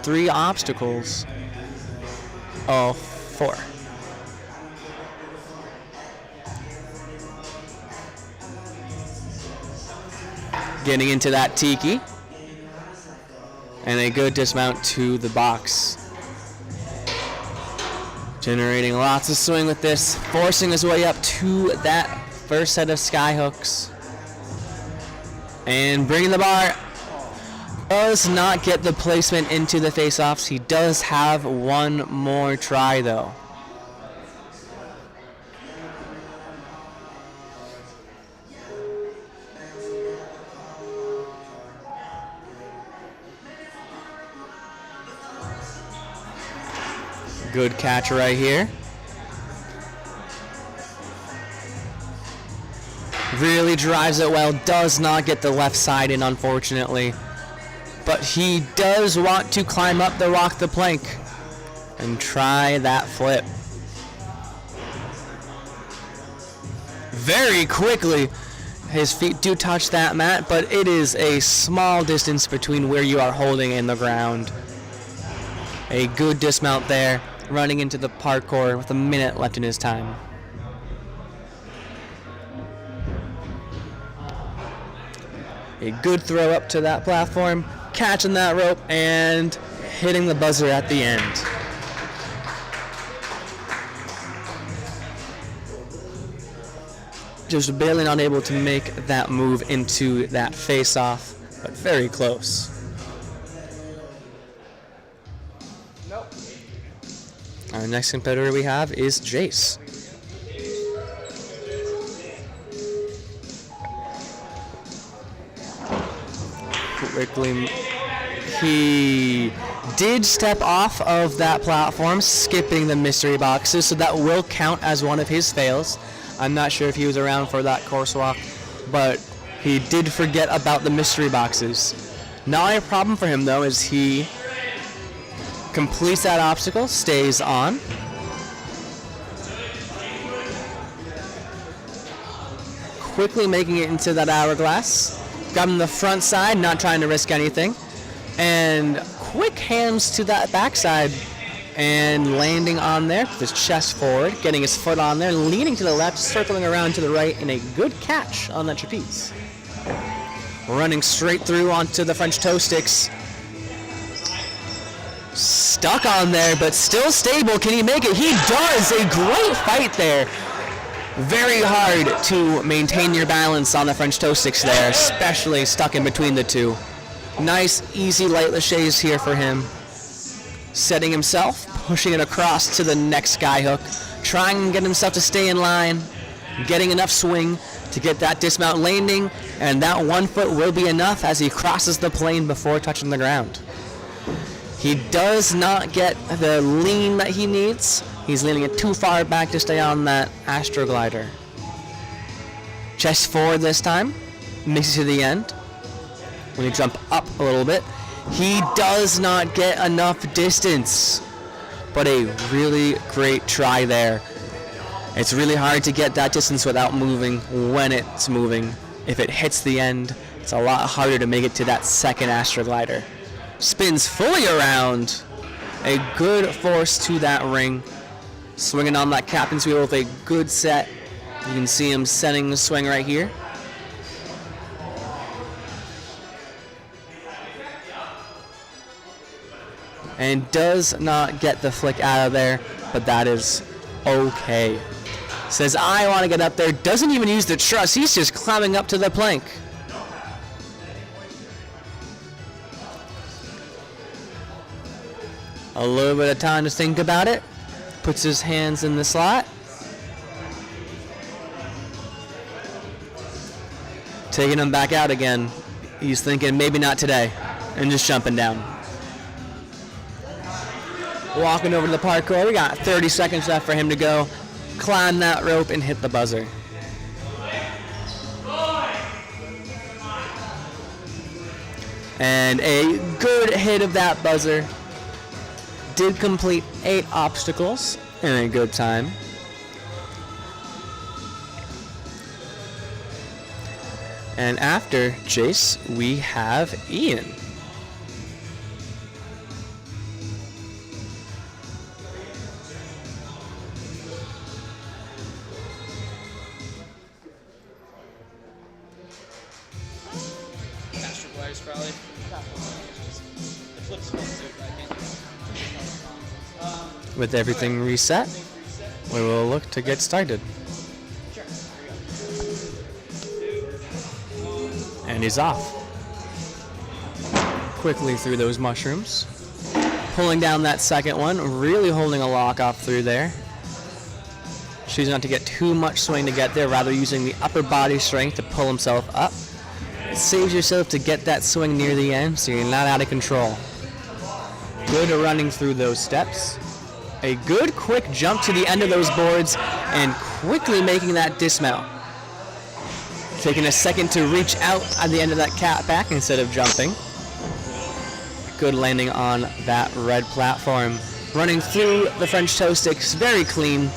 3 obstacles. Oh, 4. Getting into that tiki. And a good dismount to the box. Generating lots of swing with this, forcing his way up to that first set of sky hooks. And bringing the bar. Does not get the placement into the face-offs. He does have one more try though. Good catch right here. Really drives it well, does not get the left side in, unfortunately. But he does want to climb up the rock the plank and try that flip. Very quickly, his feet do touch that mat, but it is a small distance between where you are holding and the ground. A good dismount there, running into the parkour with a minute left in his time. A good throw up to that platform, catching that rope, and hitting the buzzer at the end. Just barely not able to make that move into that face-off, but very close. Our next competitor we have is Jace. Quickly, he did step off of that platform, skipping the mystery boxes, so that will count as one of his fails. I'm not sure if he was around for that course walk, but he did forget about the mystery boxes. Not a problem for him though, as he completes that obstacle, stays on. Quickly making it into that hourglass. Grabbing the front side, not trying to risk anything. And quick hands to that backside and landing on there with his chest forward, getting his foot on there, leaning to the left, circling around to the right, and a good catch on that trapeze. Running straight through onto the French toe sticks. stuck on there, but still stable. Can he make it? He does. A great fight there. Very hard to maintain your balance on the French toast sticks there, especially stuck in between the two. Nice, easy light laches here for him. Setting himself, pushing it across to the next sky hook, trying to get himself to stay in line, getting enough swing to get that dismount landing, and that 1 foot will be enough as he crosses the plane before touching the ground. He does not get the lean that he needs. He's leaning it too far back to stay on that astroglider. Chest forward this time, makes it to the end. When you jump up a little bit, he does not get enough distance, but a really great try there. It's really hard to get that distance without moving when it's moving. If it hits the end, it's a lot harder to make it to that second astroglider. Spins fully around. A good force to that ring. Swinging on that captain's wheel with a good set. You can see him setting the swing right here. And does not get the flick out of there, but that is okay. Says, I want to get up there. Doesn't even use the truss. He's just climbing up to the plank. A little bit of time to think about it. Puts his hands in the slot. Taking him back out again. He's thinking maybe not today. And just jumping down. Walking over to the parkour. We got 30 seconds left for him to go. Climb that rope and hit the buzzer. And a good hit of that buzzer. Did complete 8 obstacles in a good time. And after Jace, we have Ian. Probably. The flip's supposed to, but I can't do it. With everything reset, we will look to get started. And he's off. Quickly through those mushrooms. Pulling down that second one, really holding a lock off through there. Choosing not to get too much swing to get there, rather using the upper body strength to pull himself up. It saves yourself to get that swing near the end so you're not out of control. Good running through those steps. A good quick jump to the end of those boards and quickly making that dismount. Taking a second to reach out at the end of that cat back instead of jumping. Good landing on that red platform. Running through the French toe sticks very clean.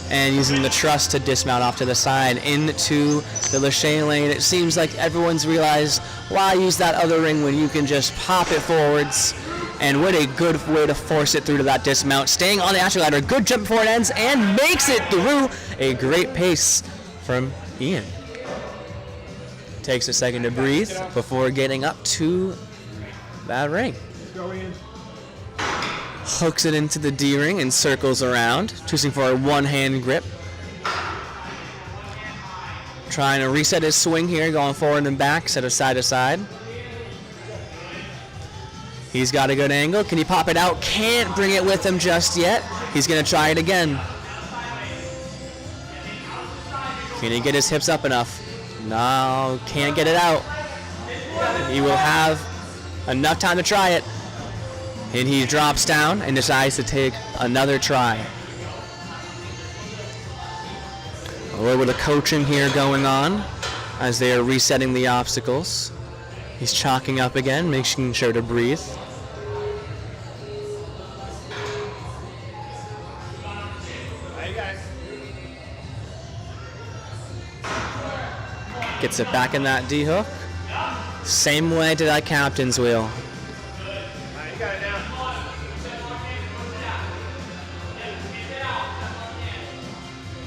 And using the truss to dismount off to the side into the lache lane. It seems like everyone's realized why use that other ring when you can just pop it forwards. And what a good way to force it through to that dismount. Staying on the astroglider, good jump before it ends and makes it through. A great pace from Ian. Takes a second to breathe before getting up to that ring. Hooks it into the D-ring and circles around, choosing for a one-hand grip. Trying to reset his swing here, going forward and back, set of side to side. He's got a good angle. Can he pop it out? Can't bring it with him just yet. He's going to try it again. Can he get his hips up enough? No, can't get it out. He will have enough time to try it. And he drops down and decides to take another try. A little bit of coaching here going on as they are resetting the obstacles. He's chalking up again, making sure to breathe. Gets it back in that D-hook. Same way to that captain's wheel.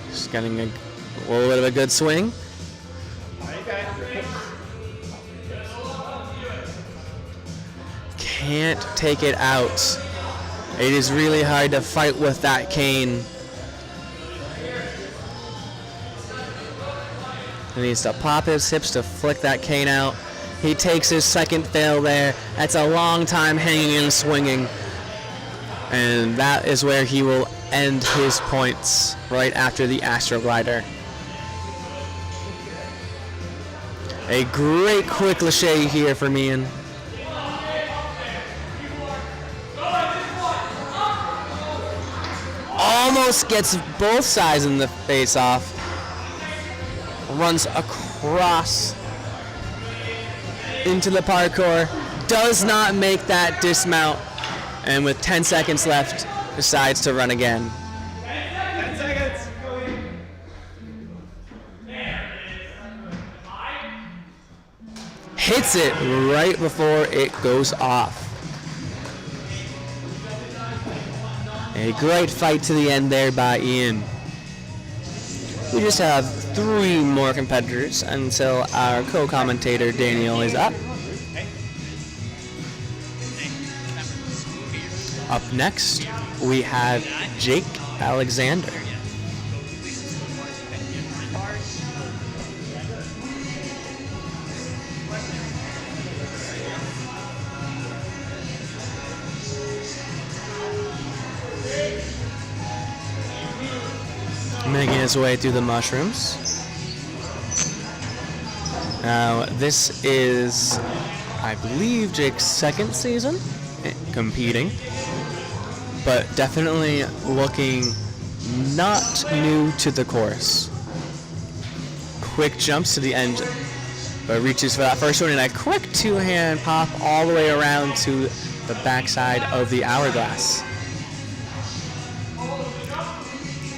Just getting a little bit of a good swing. Can't take it out. It is really hard to fight with that cane. He needs to pop his hips to flick that cane out. He takes his second fail there. That's a long time hanging and swinging. And that is where he will end his points, right after the Astroglider. A great quick lâché here for Ian. Almost gets both sides in the face off. Runs across into the parkour. Does not make that dismount. And with 10 seconds left, decides to run again. 10 seconds. Hits it right before it goes off. A great fight to the end there by Ian. We just have 3 more competitors until our co-commentator Daniel is up. Up next, we have Jake Alexander. Making his way through the mushrooms. Now, this is, I believe, Jake's second season competing, but definitely looking not new to the course. Quick jumps to the end, but reaches for that first one, and a quick two-hand pop all the way around to the backside of the hourglass.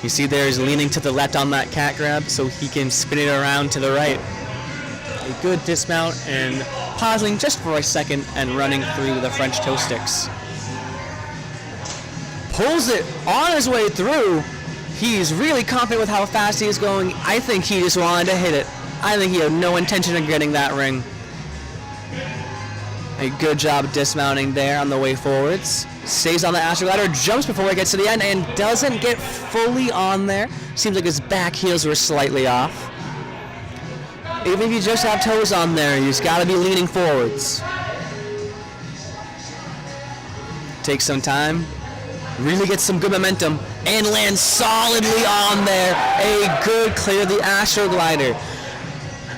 You see there he's leaning to the left on that cat grab so he can spin it around to the right. A good dismount and pausing just for a second and running through the French toe sticks. Pulls it on his way through. He's really confident with how fast he is going. I think he just wanted to hit it. I think he had no intention of getting that ring. A good job dismounting there on the way forwards. Stays on the Astroglider, jumps before it gets to the end, and doesn't get fully on there. Seems like his back heels were slightly off. Even if you just have toes on there, you just gotta be leaning forwards. Takes some time, really gets some good momentum, and lands solidly on there. A good clear of the Astroglider.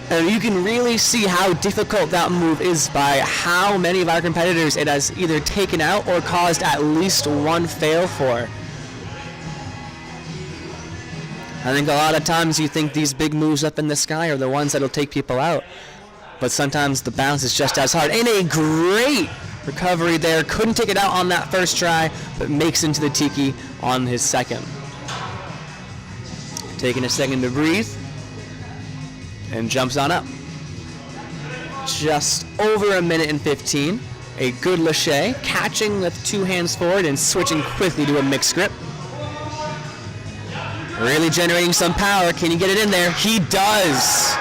And you can really see how difficult that move is by how many of our competitors it has either taken out or caused at least one fail for. I think a lot of times you think these big moves up in the sky are the ones that'll take people out. But sometimes the bounce is just as hard. And a great recovery there. Couldn't take it out on that first try, but makes into the tiki on his second. Taking a second to breathe. And jumps on up. Just over 1:15. A good lâché, catching with 2 hands forward and switching quickly to a mixed grip. Really generating some power. Can he get it in there? He does.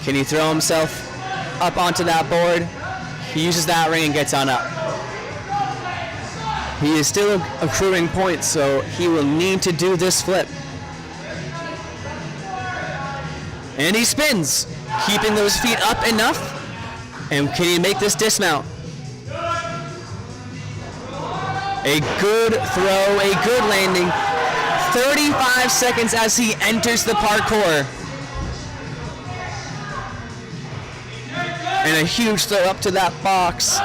Can he throw himself up onto that board? He uses that ring and gets on up. He is still accruing points, so he will need to do this flip. And he spins, keeping those feet up enough. And can he make this dismount? A good throw, a good landing. 35 seconds as he enters the parkour. And a huge throw up to that box.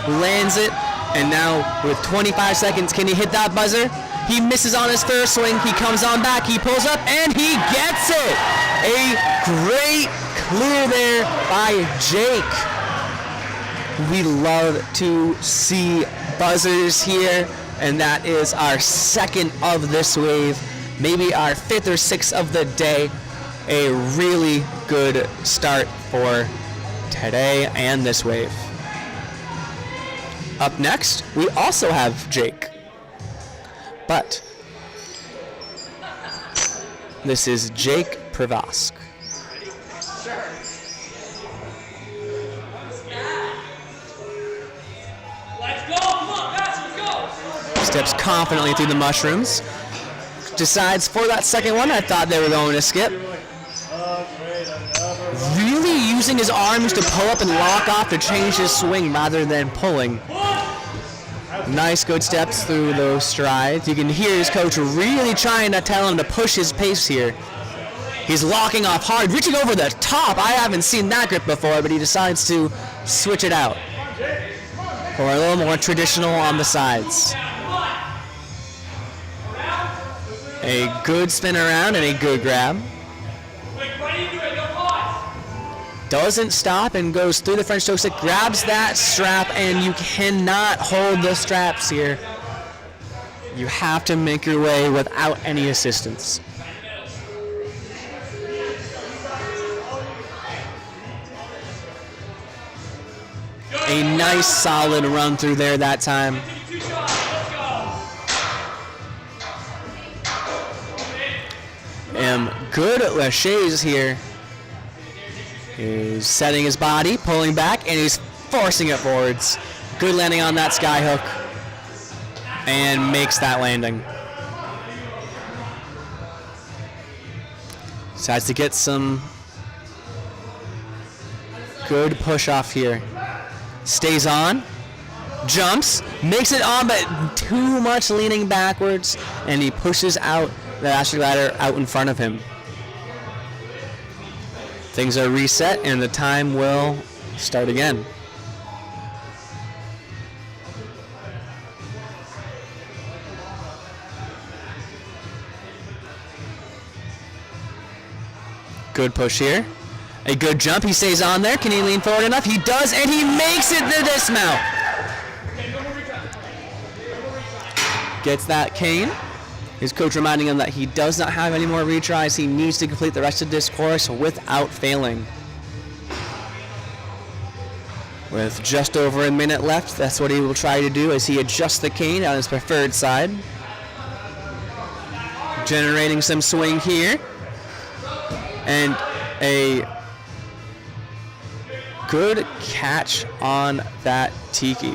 Lands it. And now with 25 seconds, can he hit that buzzer? He misses on his first swing. He comes on back. He pulls up and he gets it. A great clear there by Jake. We love to see buzzers here, and that is our second of this wave, maybe our 5th or 6th of the day. A really good start for today and this wave. Up next, we also have Jake. But this is Jake Prevost. Let's go! Come on, guys! steps confidently through the mushrooms. Decides for that second one, I thought they were going to skip. Really using his arms to pull up and lock off to change his swing rather than pulling. Nice, good steps through those strides. You can hear his coach really trying to tell him to push his pace here. He's locking off hard, reaching over the top. I haven't seen that grip before, but he decides to switch it out for a little more traditional on the sides. A good spin around and a good grab. Doesn't stop and goes through the French toe stick, grabs that strap, and you cannot hold the straps here. You have to make your way without any assistance. A nice solid run through there that time. Good laches here. He's setting his body, pulling back, and he's forcing it forwards. Good landing on that sky hook. And makes that landing. Decides to get some good push off here. Stays on. Jumps. Makes it on, but too much leaning backwards. And he pushes out the Ashley ladder out in front of him. Things are reset and the time will start again. Good push here. A good jump. He stays on there. Can he lean forward enough? He does, and he makes it the dismount. Gets that cane. His coach reminding him that he does not have any more retries. He needs to complete the rest of this course without failing. With just over a minute left, that's what he will try to do as he adjusts the cane on his preferred side. Generating some swing here. And a good catch on that tiki.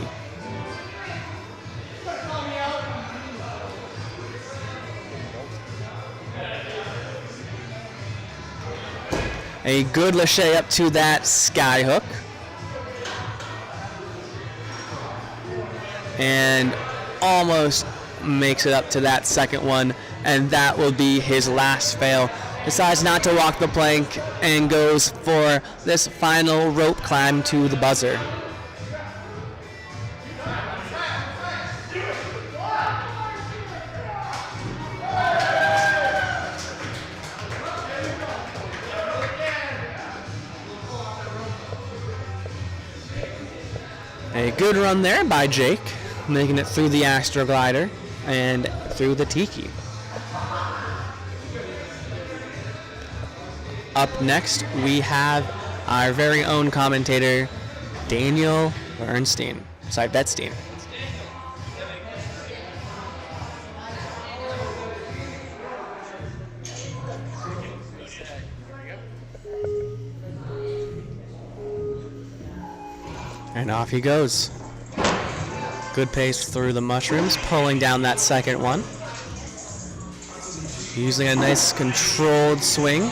A good lache up to that sky hook. And almost makes it up to that second one, and that will be his last fail. Decides not to walk the plank and goes for this final rope climb to the buzzer. A good run there by Jake, making it through the Astroglider and through the Tiki. Up next, we have our very own commentator, Daniel Bernstein. Sorry, Betstein. And off he goes. Good pace through the mushrooms, pulling down that second one. Using a nice controlled swing.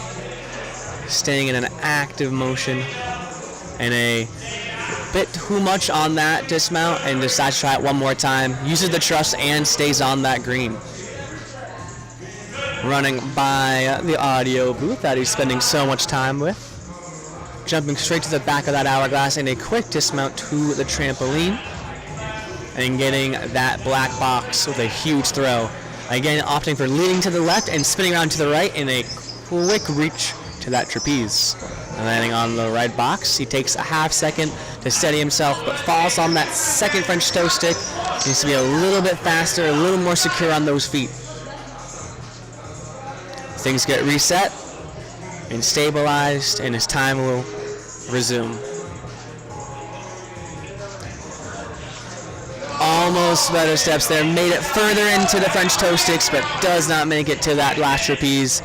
Staying in an active motion. And a bit too much on that dismount and decides to try it one more time. Uses the truss and stays on that green. Running by the audio booth that he's spending so much time with. Jumping straight to the back of that hourglass and a quick dismount to the trampoline. And getting that black box with a huge throw. Again, opting for leaning to the left and spinning around to the right in a quick reach to that trapeze. And landing on the right box, he takes a half second to steady himself, but falls on that second French toe stick. Needs to be a little bit faster, a little more secure on those feet. Things get reset and stabilized, and his time will resume. Almost better steps there, made it further into the French toe sticks, but does not make it to that last trapeze.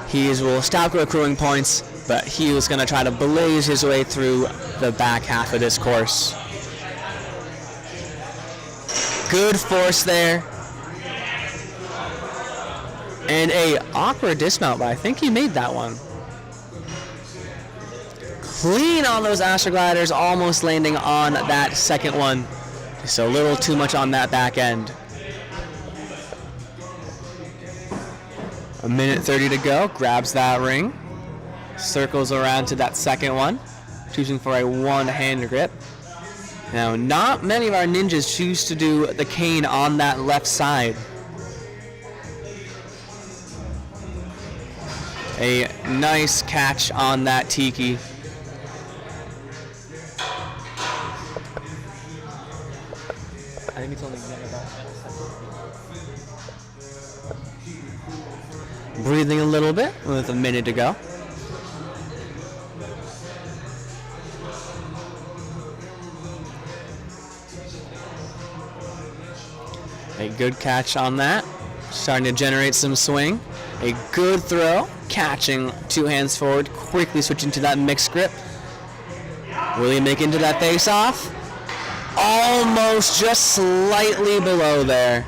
He will stop accruing points, but he was going to try to blaze his way through the back half of this course. Good force there. And a awkward dismount, but I think he made that one. Clean on those Astrogliders, almost landing on that second one. Just a little too much on that back end. A minute 30 to go, grabs that ring. Circles around to that second one, choosing for a one-hand grip. Now, not many of our ninjas choose to do the cane on that left side. A nice catch on that tiki. I think it's only about breathing a little bit with a minute to go. A good catch on that. Starting to generate some swing. A good throw. Catching 2 hands forward. Quickly switching to that mixed grip. Will he make into that face-off? Almost just slightly below there.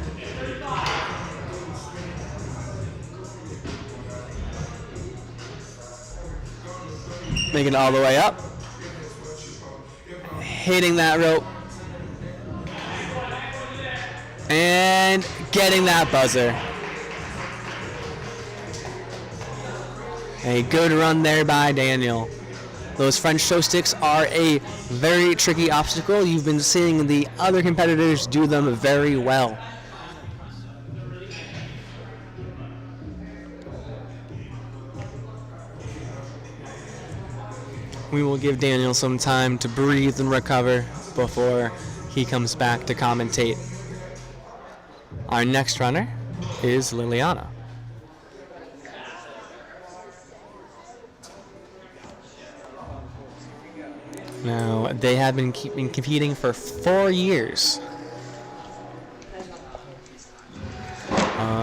Making it all the way up. Hitting that rope. And getting that buzzer. A good run there by Daniel. Those French toe sticks are a very tricky obstacle. You've been seeing the other competitors do them very well. We will give Daniel some time to breathe and recover before he comes back to commentate. Our next runner is Liliana. Now, they have been competing for 4 years.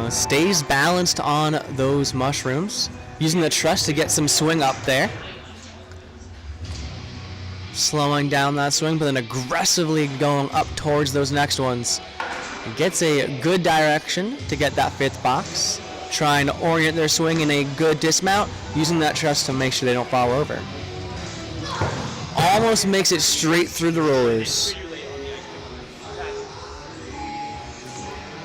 Stays balanced on those mushrooms, using the truss to get some swing up there. Slowing down that swing, but then aggressively going up towards those next ones. Gets a good direction to get that 5th box. Trying to orient their swing in a good dismount, using that truss to make sure they don't fall over. Almost makes it straight through the rollers.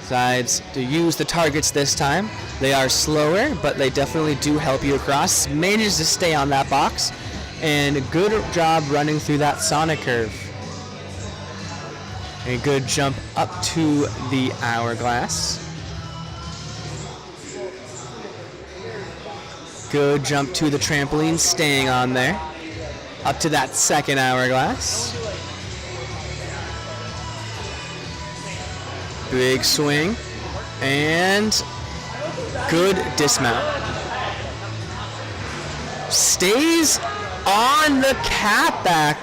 Decides to use the targets this time. They are slower, but they definitely do help you across. Manages to stay on that box. And a good job running through that Sonic curve. A good jump up to the hourglass. Good jump to the trampoline, staying on there. Up to that second hourglass. Big swing. And good dismount. Stays on the catback.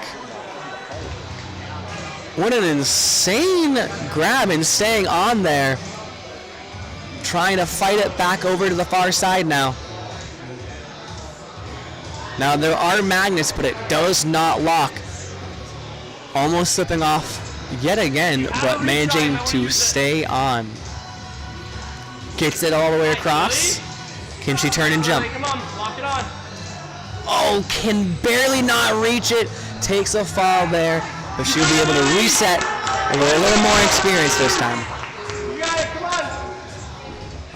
What an insane grab and staying on there. Trying to fight it back over to the far side now. Now there are magnets, but it does not lock. Almost slipping off yet again, but managing to stay on. Gets it all the way across. Can she turn and jump? Come on, lock it on. Oh, can barely not reach it. Takes a fall there, but she'll be able to reset with a little more experience this time. You got it, come on.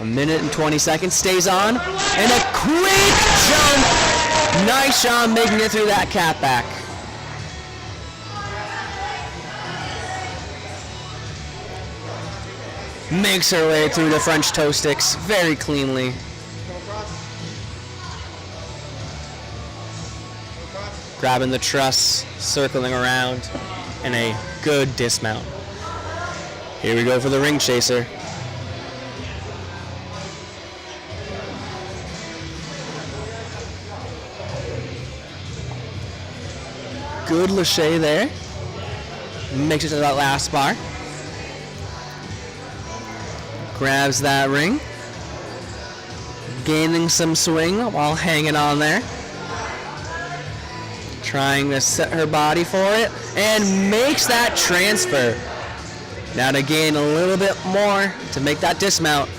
A minute and 20 seconds, stays on, and a quick jump. Nice job making it through that catback. Makes her way through the French toe sticks very cleanly. Grabbing the truss, circling around, and a good dismount. Here we go for the ring chaser. Good lâché there. Makes it to that last bar. Grabs that ring. Gaining some swing while hanging on there. Trying to set her body for it. And makes that transfer. Now to gain a little bit more to make that dismount.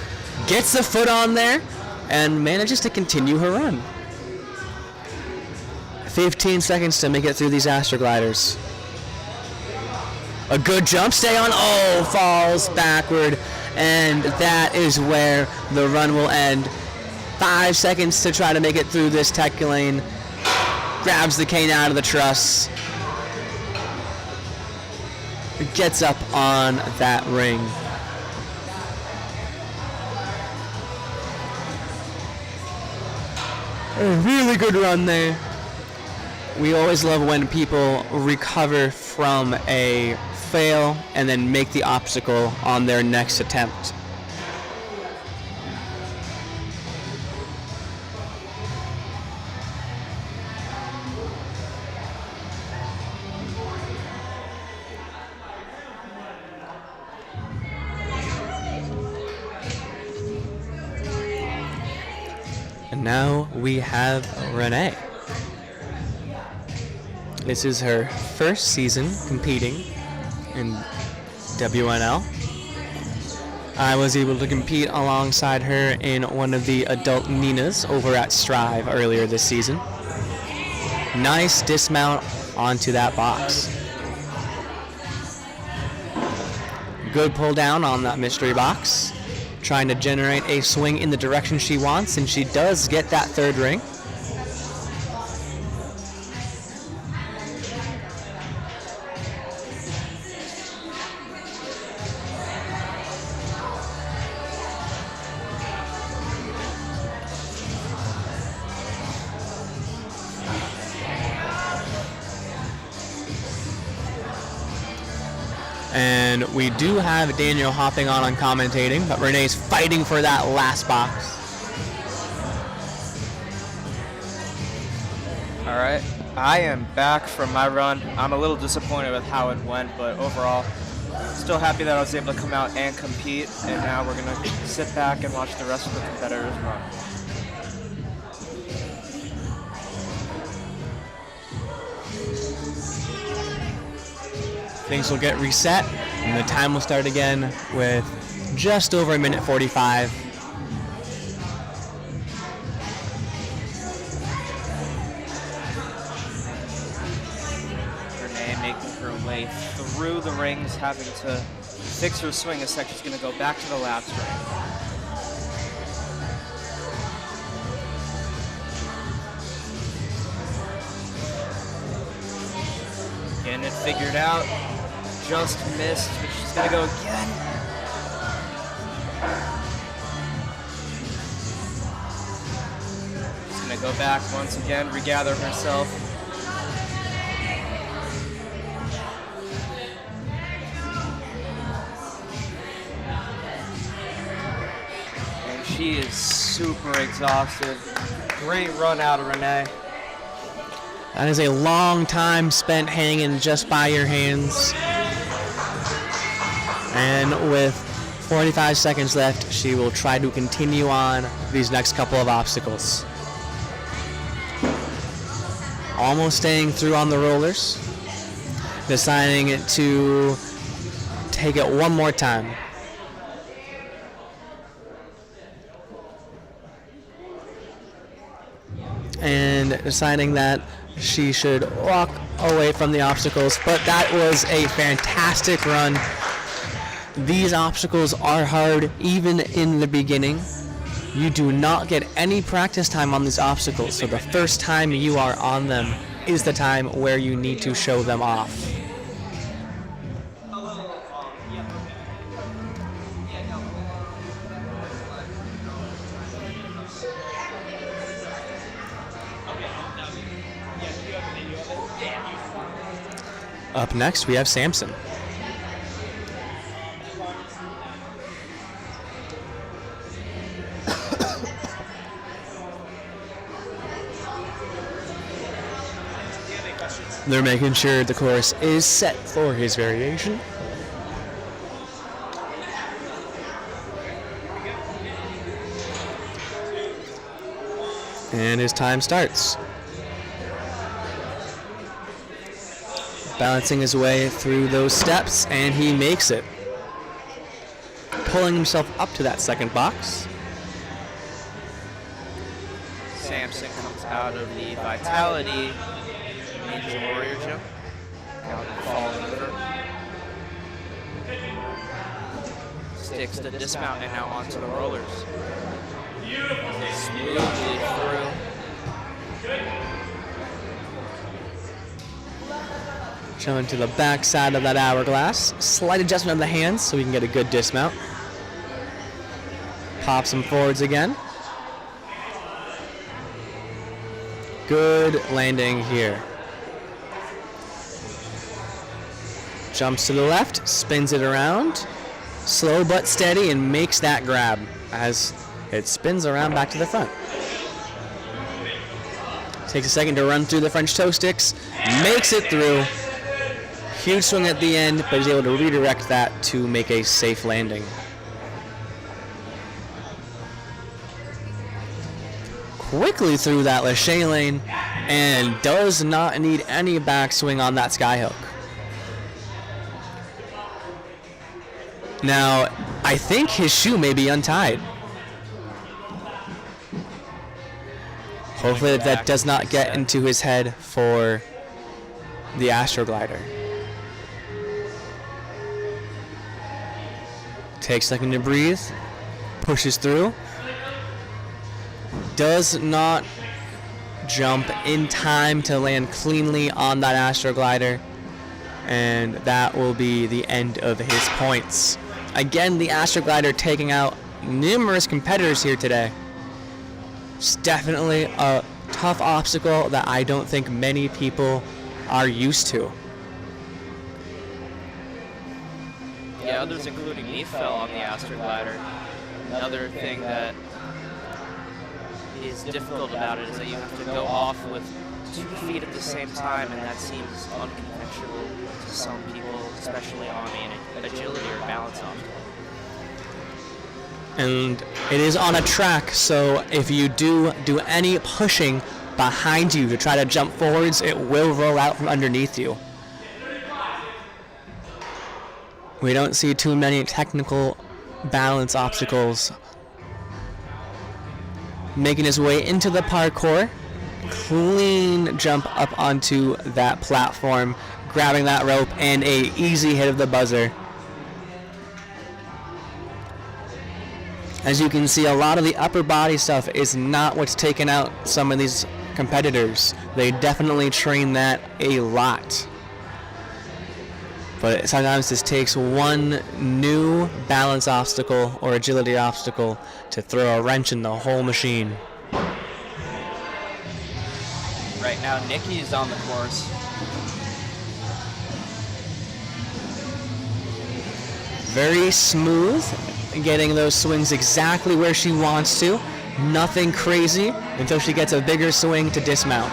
Gets the foot on there and manages to continue her run. 15 seconds to make it through these Astrogliders. A good jump, stay on, oh, falls backward, and that is where the run will end. 5 seconds to try to make it through this tech lane. Grabs the cane out of the truss. Gets up on that ring. A really good run there. We always love when people recover from a fail and then make the obstacle on their next attempt. And now we have Renee. This is her first season competing in WNL. I was able to compete alongside her in one of the adult Ninas over at Strive earlier this season. Nice dismount onto that box. Good pull down on that mystery box. Trying to generate a swing in the direction she wants, and she does get that third ring. And we do have Daniel hopping on commentating, but Renee's fighting for that last box. All right, I am back from my run. I'm a little disappointed with how it went, but overall, still happy that I was able to come out and compete. And now we're gonna sit back and watch the rest of the competitors run. Things will get reset, and the time will start again with just over a minute 45. Renee making her way through the rings, having to fix her swing. A section's going to go back to the last ring. Getting it figured out. Just missed, but she's going to go again. She's going to go back once again, regather herself. And she is super exhausted. Great run out of Renee. That is a long time spent hanging just by your hands. And with 45 seconds left, she will try to continue on these next couple of obstacles. Almost staying through on the rollers. Deciding to take it one more time. And deciding that she should walk away from the obstacles, but that was a fantastic run. These obstacles are hard even in the beginning. You do not get any practice time on these obstacles, so the first time you are on them is the time where you need to show them off. Up next, we have Samson. They're making sure the course is set for his variation. And his time starts. Balancing his way through those steps, and he makes it. pulling himself up to that second box. Samson comes out of the Vitality Ninja Warrior jump. Out and falling over. Sticks the dismount and now onto the rollers. Smoothly through. Showing to the back side of that hourglass. Slight adjustment of the hands so we can get a good dismount. Pops him forwards again. Good landing here. Jumps to the left, spins it around. Slow but steady, and makes that grab as it spins around back to the front. Takes a second to run through the French toe sticks. Makes it through. Huge swing at the end, but is able to redirect that to make a safe landing. Quickly through that lâché lane and does not need any backswing on that skyhook. Now, I think his shoe may be untied. Hopefully that does not get into his head for the Astroglider. Takes a second to breathe, pushes through. Does not jump in time to land cleanly on that Astroglider, and that will be the end of his points. Again, the Astroglider taking out numerous competitors here today. It's definitely a tough obstacle that I don't think many people are used to. Yeah, others including me fell on the Astroglider. Another thing that is difficult about it is that you have to go off with 2 feet at the same time, and that seems unconventional to some people, especially on an agility or balance obstacle. And it is on a track, so if you do any pushing behind you to try to jump forwards, it will roll out from underneath you. We don't see too many technical balance obstacles. Making his way into the parkour, clean jump up onto that platform, grabbing that rope, and a easy hit of the buzzer. As you can see, a lot of the upper body stuff is not what's taken out some of these competitors. They definitely train that a lot. But sometimes this takes one new balance obstacle or agility obstacle to throw a wrench in the whole machine. Right now, Nikki is on the course. Very smooth, getting those swings exactly where she wants to. Nothing crazy until she gets a bigger swing to dismount.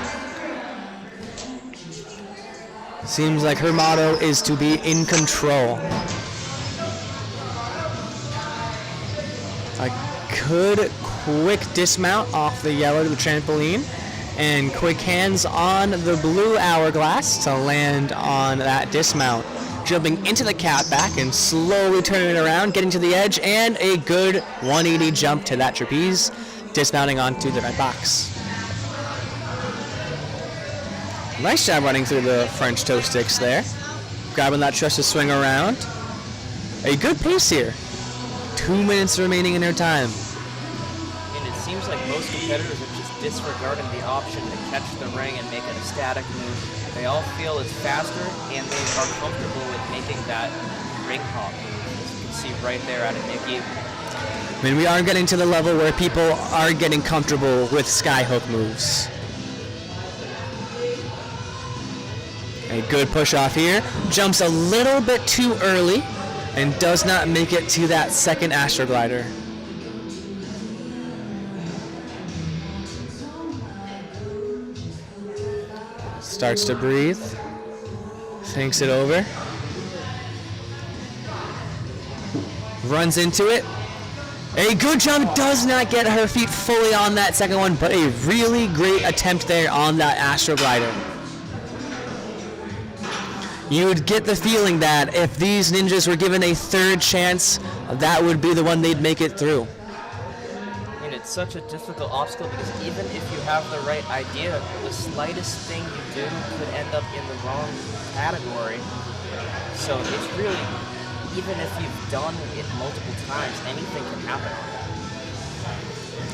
Seems like her motto is to be in control. A good quick dismount off the yellow to the trampoline, and quick hands on the blue hourglass to land on that dismount. Jumping into the cat back and slowly turning it around, getting to the edge, and a good 180 jump to that trapeze, dismounting onto the red box. Nice job running through the French toe sticks there. Grabbing that truss to swing around. A good pace here. 2 minutes remaining in her time. And it seems like most competitors are just disregarding the option to catch the ring and make it a static move. They all feel it's faster, and they are comfortable with making that ring hop move. As you can see right there out of Nikki. I mean, we are getting to the level where people are getting comfortable with skyhook moves. A good push off here. Jumps a little bit too early and does not make it to that second Astroglider. Starts to breathe. Thinks it over. Runs into it. A good jump, does not get her feet fully on that second one, but a really great attempt there on that Astroglider. You would get the feeling that if these ninjas were given a third chance, that would be the one they'd make it through. And it's such a difficult obstacle because even if you have the right idea, the slightest thing you do could end up in the wrong category. So it's really, even if you've done it multiple times, anything can happen.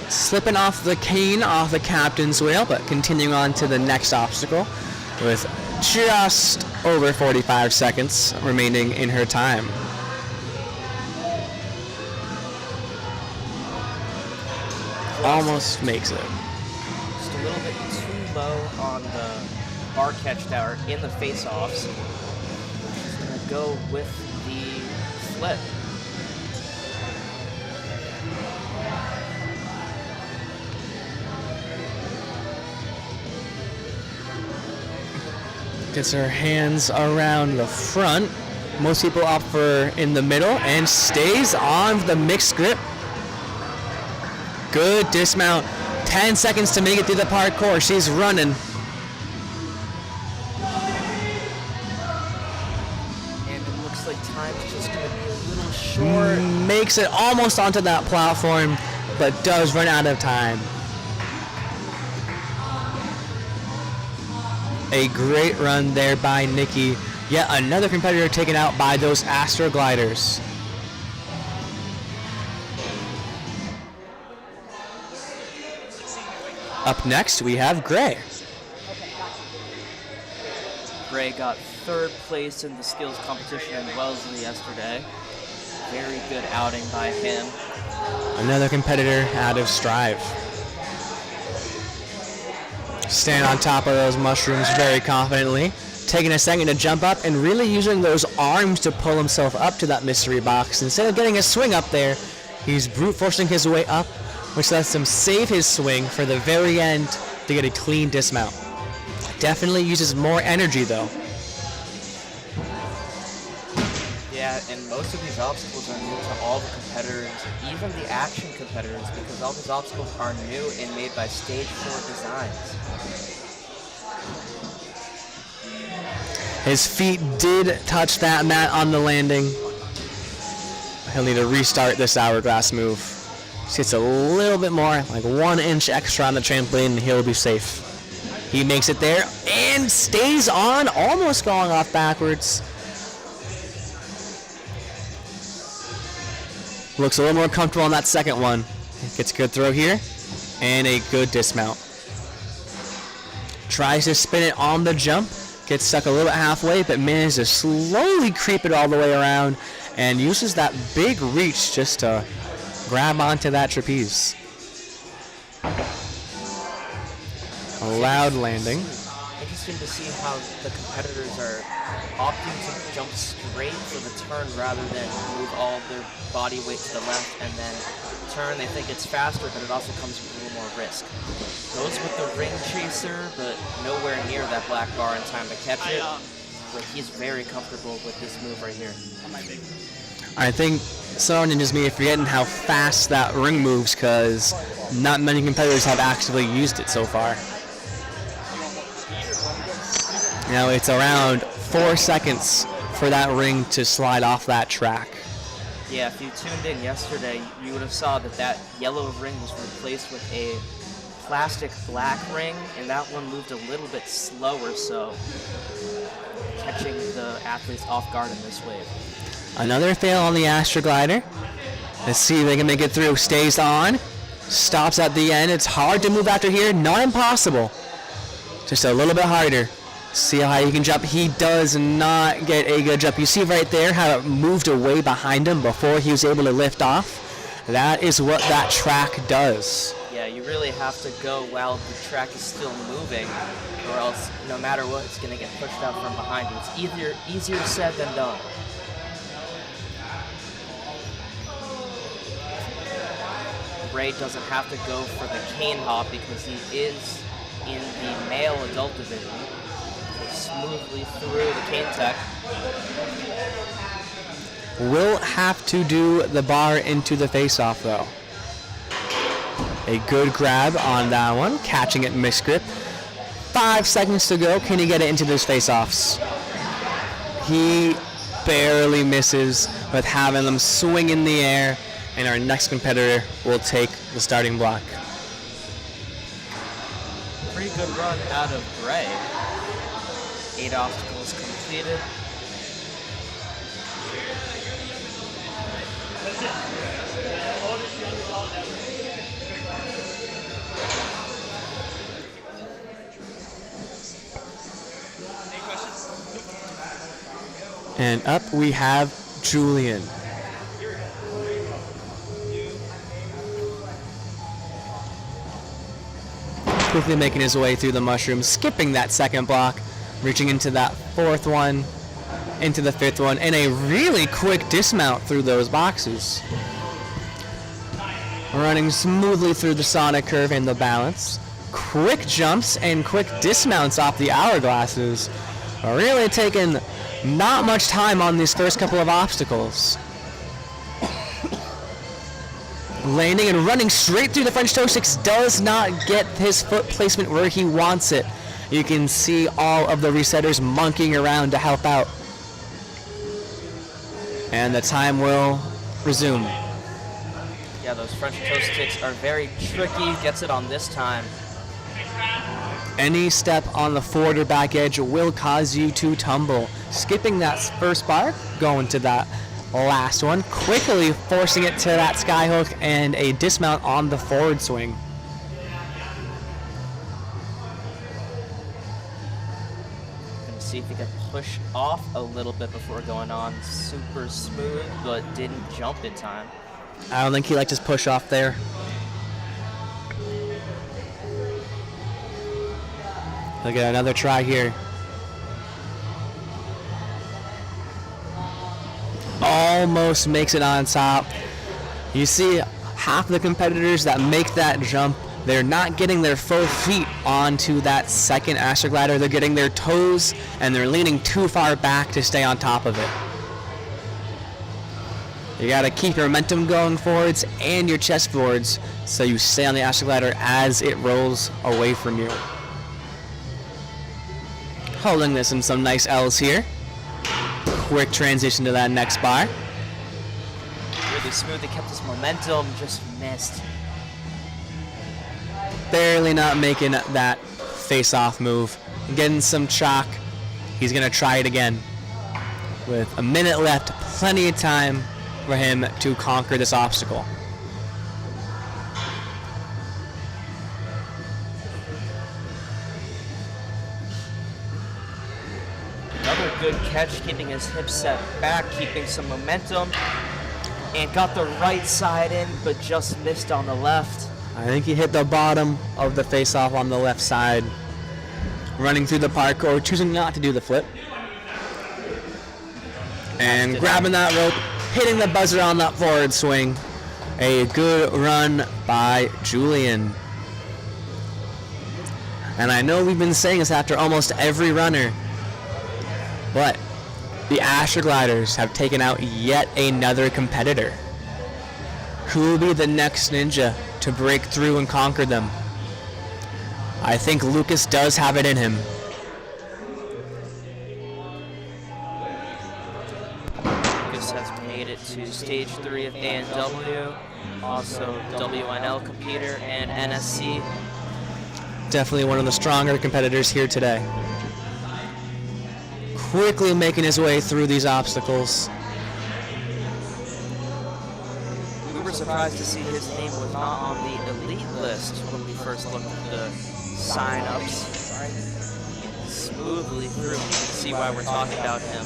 Slipping off the cane off the captain's wheel, but continuing on to the next obstacle with just over 45 seconds remaining in her time. Almost makes it. Just a little bit too low on the bar catch tower in the face-offs. Just gonna go with the flip. Gets her hands around the front. Most people opt for in the middle and stays on the mixed grip. Good dismount. 10 seconds to make it through the parkour. She's running. And it looks like time's just going to be a little short. Makes it almost onto that platform, but does run out of time. A great run there by Nikki. Yet another competitor taken out by those Astro Gliders. Up next, we have Gray. Gray got third place in the skills competition in Wellesley yesterday. Very good outing by him. Another competitor out of Strive. Stand on top of those mushrooms very confidently. Taking a second to jump up and really using those arms to pull himself up to that mystery box. Instead of getting a swing up there, he's brute forcing his way up, which lets him save his swing for the very end to get a clean dismount. Definitely uses more energy though. Yeah, and most of these obstacles are new to all the competitors, even the action competitors, because all these obstacles are new and made by Stage 4 Designs. His feet did touch that mat on the landing. He'll need to restart this hourglass move. Just gets a little bit more, like 1 inch extra on the trampoline, and he'll be safe. He makes it there and stays on, almost going off backwards. Looks a little more comfortable on that second one. Gets a good throw here and a good dismount. Tries to spin it on the jump. Gets stuck a little bit halfway, but manages to slowly creep it all the way around and uses that big reach just to grab onto that trapeze. A loud landing. Interesting to see how the competitors are opting to jump straight for the turn rather than move all of their body weight to the left and then turn. They think it's faster, but it also comes with a little more risk. Goes with the ring chaser, but nowhere near that black bar in time to catch it. But he's very comfortable with this move right here. I think someone just may be forgetting how fast that ring moves because not many competitors have actively used it so far. Now it's around 4 seconds for that ring to slide off that track. Yeah, if you tuned in yesterday, you would have saw that that yellow ring was replaced with a plastic black ring, and that one moved a little bit slower, so catching the athletes off guard in this wave. Another fail on the Astroglider. Let's see if they can make it through. Stays on, stops at the end. It's hard to move after here, not impossible. Just a little bit harder. See how high he can jump. He does not get a good jump. You see right there how it moved away behind him before he was able to lift off. That is what that track does. Yeah, you really have to go while the track is still moving, or else no matter what, it's going to get pushed out from behind you. It's easier said than done. Ray doesn't have to go for the cane hop because he is in the male adult division. Smoothly through the cane tech. Will have to do the bar into the face-off though. A good grab on that one, catching it mixed grip. 5 seconds to go. Can he get it into those face-offs? He barely misses with having them swing in the air, and our next competitor will take the starting block. Pretty good run out of Gray. 8 obstacles completed. And up we have Julian. Quickly making his way through the mushroom, skipping that second block, reaching into that fourth one, into the fifth one, and a really quick dismount through those boxes. Running smoothly through the sonic curve and the balance. Quick jumps and quick dismounts off the hourglasses. Really taking not much time on these first couple of obstacles. Landing and running straight through the French toe sticks, does not get his foot placement where he wants it. You can see all of the resetters monkeying around to help out. And the time will resume. Yeah, those French toe sticks are very tricky. Gets it on this time. Any step on the forward or back edge will cause you to tumble. Skipping that first bar, going to that last one, quickly forcing it to that skyhook and a dismount on the forward swing. Gonna see if he can push off a little bit before going on. Super smooth, but didn't jump in time. I don't think he liked his push off there. He'll get another try here. Almost makes it on top. You see half the competitors that make that jump, they're not getting their full feet onto that second astroglider. They're getting their toes and they're leaning too far back to stay on top of it. You gotta keep your momentum going forwards and your chest forwards so you stay on the astroglider as it rolls away from you. Holding this in some nice L's here. Quick transition to that next bar. Really smooth. He kept his momentum, just missed. Barely not making that face-off move. Getting some chalk. He's gonna try it again. With a minute left, plenty of time for him to conquer this obstacle. Another good catch, keeping his hips set back, keeping some momentum, and got the right side in, but just missed on the left. I think he hit the bottom of the face-off on the left side. Running through the parkour, choosing not to do the flip. And grabbing that rope, hitting the buzzer on that forward swing. A good run by Julian. And I know we've been saying this after almost every runner, but the Astrogliders have taken out yet another competitor. Who will be the next ninja to break through and conquer them? I think Lucas does have it in him. Lucas has made it to stage 3 of A&W, also WNL competitor and NSC. Definitely one of the stronger competitors here today. Quickly making his way through these obstacles. We were surprised to see his name was not on the elite list when we first looked at the sign-ups. Smoothly through. You can see why we're talking about him.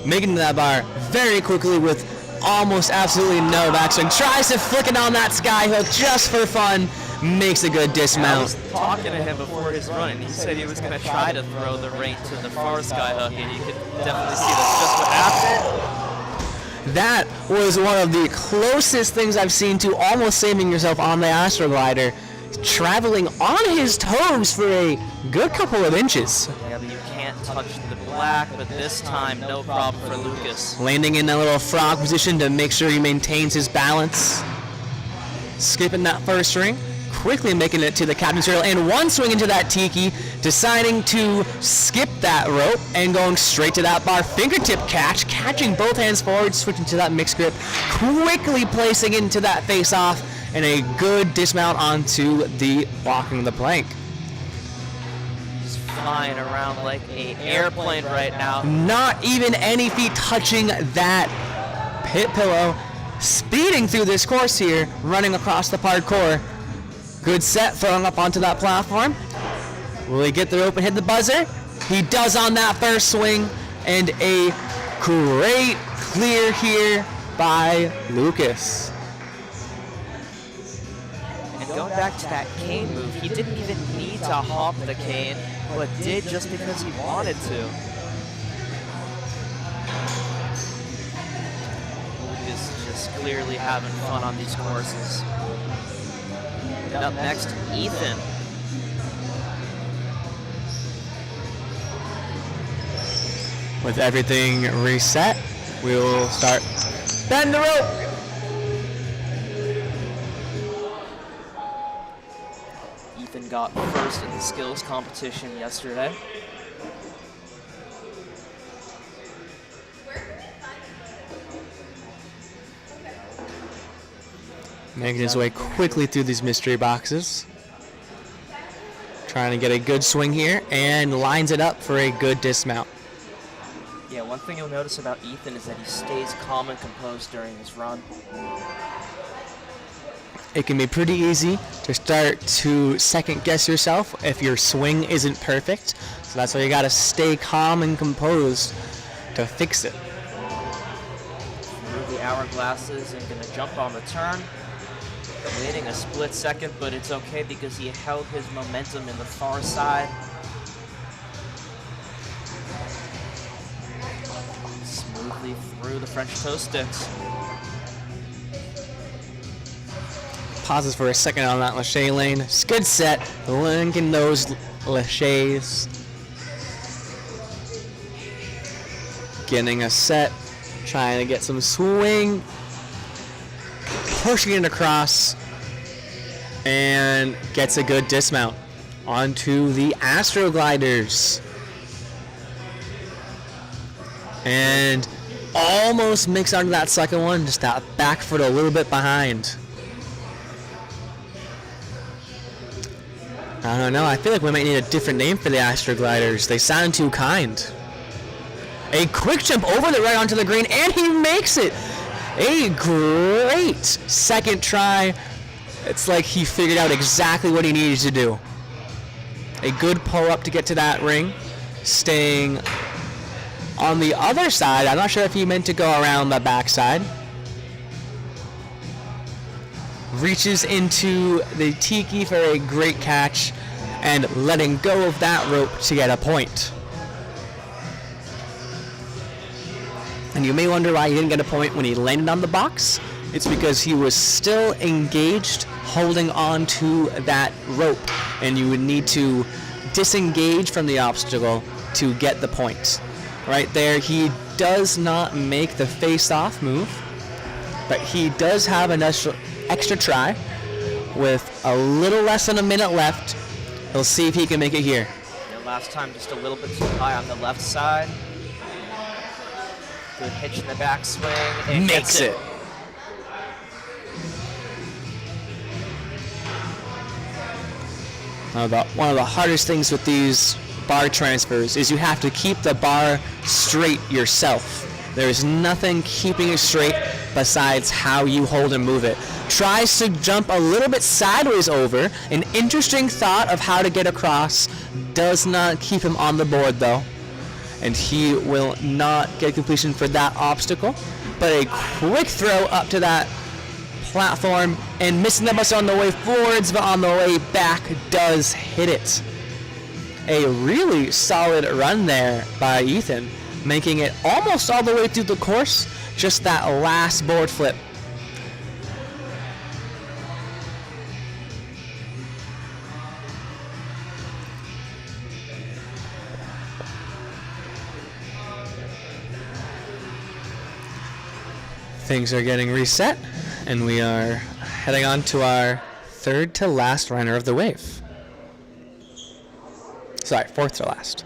Making it to that bar very quickly with almost absolutely no backswing. Tries to flick it on that skyhook just for fun. Makes a good dismount. I was talking to him before his run, and he said he was going to try to throw the rein to the far skyhook, and you could definitely see that's just what happened. That was one of the closest things I've seen to almost saving yourself on the Astroglider. Traveling on his toes for a good couple of inches. Yeah, but you can't touch the black, but this time, no problem for Lucas. Landing in a little frog position to make sure he maintains his balance. Skipping that first ring. quickly making it to the captain's rail, and one swing into that tiki, deciding to skip that rope and going straight to that bar. Fingertip catch, catching both hands forward, switching to that mixed grip, quickly placing into that face-off, and a good dismount onto the walking the plank. He's flying around like an airplane right now. Not even any feet touching that pit pillow. Speeding through this course here, running across the parkour. Good set, throwing up onto that platform. Will he get the rope and hit the buzzer? He does on that first swing, and a great clear here by Lucas. And going back to that cane move, he didn't even need to hop the cane, but did just because he wanted to. Lucas just clearly having fun on these courses. And up next, Ethan. With everything reset, we will start bend the rope. Ethan got first in the skills competition yesterday. Making his way quickly through these mystery boxes. Trying to get a good swing here, and lines it up for a good dismount. Yeah, one thing you'll notice about Ethan is that he stays calm and composed during his run. It can be pretty easy to start to second guess yourself if your swing isn't perfect. So that's why you gotta stay calm and composed to fix it. Through the hourglasses and gonna jump on the turn. Waiting a split second, but it's okay because he held his momentum in the far side. Smoothly through the French toast sticks. Pauses for a second on that lâché lane. It's a good set, linking those lâchés. Getting a set, trying to get some swing. Pushing it across, and gets a good dismount onto the Astrogliders. And almost makes onto that second one, just that back foot a little bit behind. I don't know, I feel like we might need a different name for the Astrogliders. They sound too kind. A quick jump over the right onto the green, and he makes it! A great second try. It's like he figured out exactly what he needed to do. A good pull up to get to that ring. Staying on the other side. I'm not sure if he meant to go around the backside. Reaches into the tiki for a great catch and letting go of that rope to get a point. And you may wonder why he didn't get a point when he landed on the box. It's because he was still engaged holding on to that rope, and you would need to disengage from the obstacle to get the point. Right there, he does not make the face-off move, but he does have an extra try. With a little less than a minute left, he'll see if he can make it here. And last time, just a little bit too high on the left side. Good hitch in the backswing. And Makes it. One of the hardest things with these bar transfers is you have to keep the bar straight yourself. There is nothing keeping it straight besides how you hold and move it. Tries to jump a little bit sideways over. An interesting thought of how to get across. Does not keep him on the board though. And he will not get completion for that obstacle. But a quick throw up to that platform and missing the bus on the way forwards, but on the way back does hit it. A really solid run there by Ethan, making it almost all the way through the course, just that last board flip. Things are getting reset, and we are heading on to our third to last runner of the wave. Sorry, fourth to last.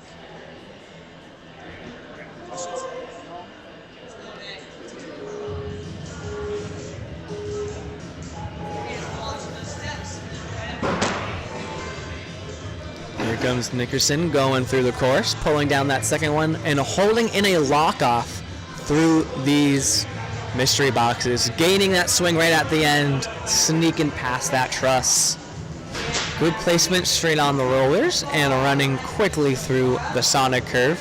Here comes Nickerson going through the course, pulling down that second one and holding in a lock-off through these mystery boxes, gaining that swing right at the end, sneaking past that truss. Good placement straight on the rollers and running quickly through the Sonic curve.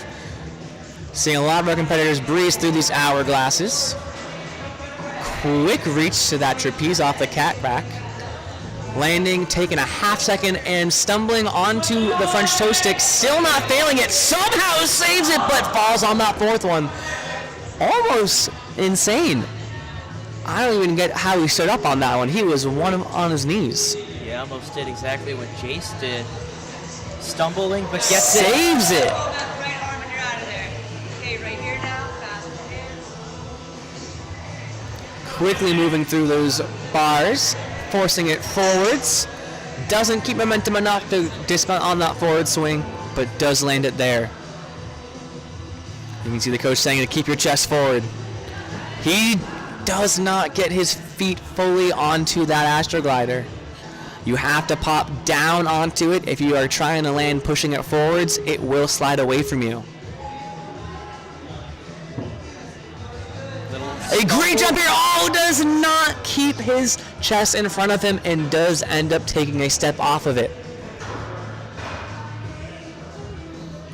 Seeing a lot of our competitors breeze through these hourglasses. Quick reach to that trapeze off the catback. Landing, taking a half second and stumbling onto the French toe stick, still not failing it, somehow saves it but falls on that fourth one. Almost insane. I don't even get how he stood up on that one. He was on his knees. Yeah, almost did exactly what Jace did. Stumbling, but gets Saves it. Hold that right arm and you're out of there. Okay, right here now. Fast hands. Quickly moving through those bars, forcing it forwards. Doesn't keep momentum enough to dismount on that forward swing, but does land it there. You can see the coach saying to keep your chest forward. He does not get his feet fully onto that Astroglider. You have to pop down onto it. If you are trying to land pushing it forwards, it will slide away from you. A great jump here. Oh, does not keep his chest in front of him and does end up taking a step off of it.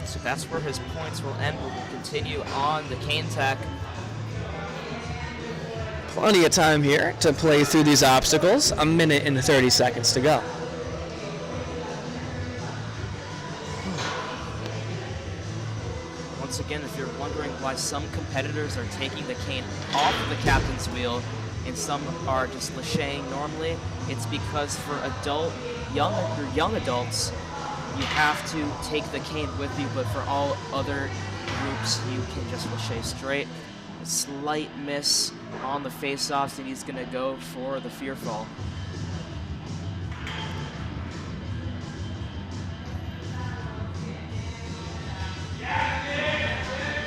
So that's where his points will end. We'll continue on the cane tack. Plenty of time here to play through these obstacles. A minute and 30 seconds to go. Once again, if you're wondering why some competitors are taking the cane off of the captain's wheel and some are just lashaying normally, it's because for young adults, you have to take the cane with you, but for all other groups, you can just lachay straight. A slight miss on the face-offs, and he's going to go for the fear fall.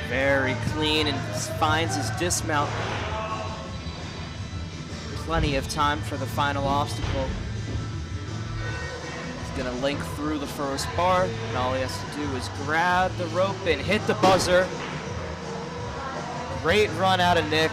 Very clean and finds his dismount. Plenty of time for the final obstacle. He's gonna link through the first bar, and all he has to do is grab the rope and hit the buzzer. Great run out of Nick.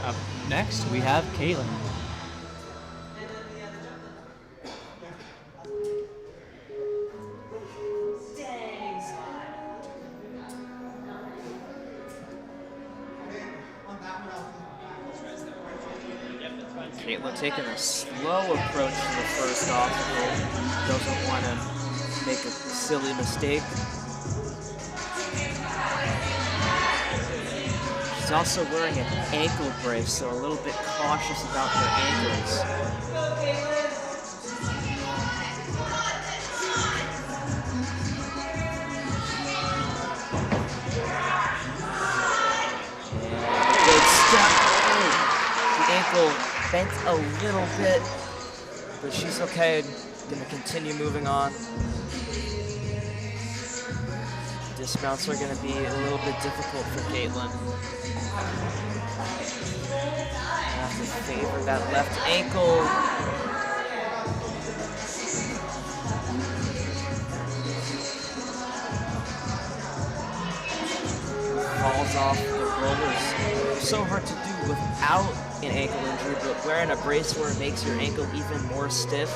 Up next, we have Caitlin. Caitlin taking a slow approach to the first obstacle. Doesn't want to make a silly mistake. She's also wearing an ankle brace, so a little bit cautious about her ankles. Good step. The ankle bent a little bit, but she's okay. Gonna continue moving on. Dismounts are gonna be a little bit difficult for Caitlin. Have to favor that left ankle. Falls off the rollers. So hard to do without an ankle injury, but wearing a brace where it makes your ankle even more stiff,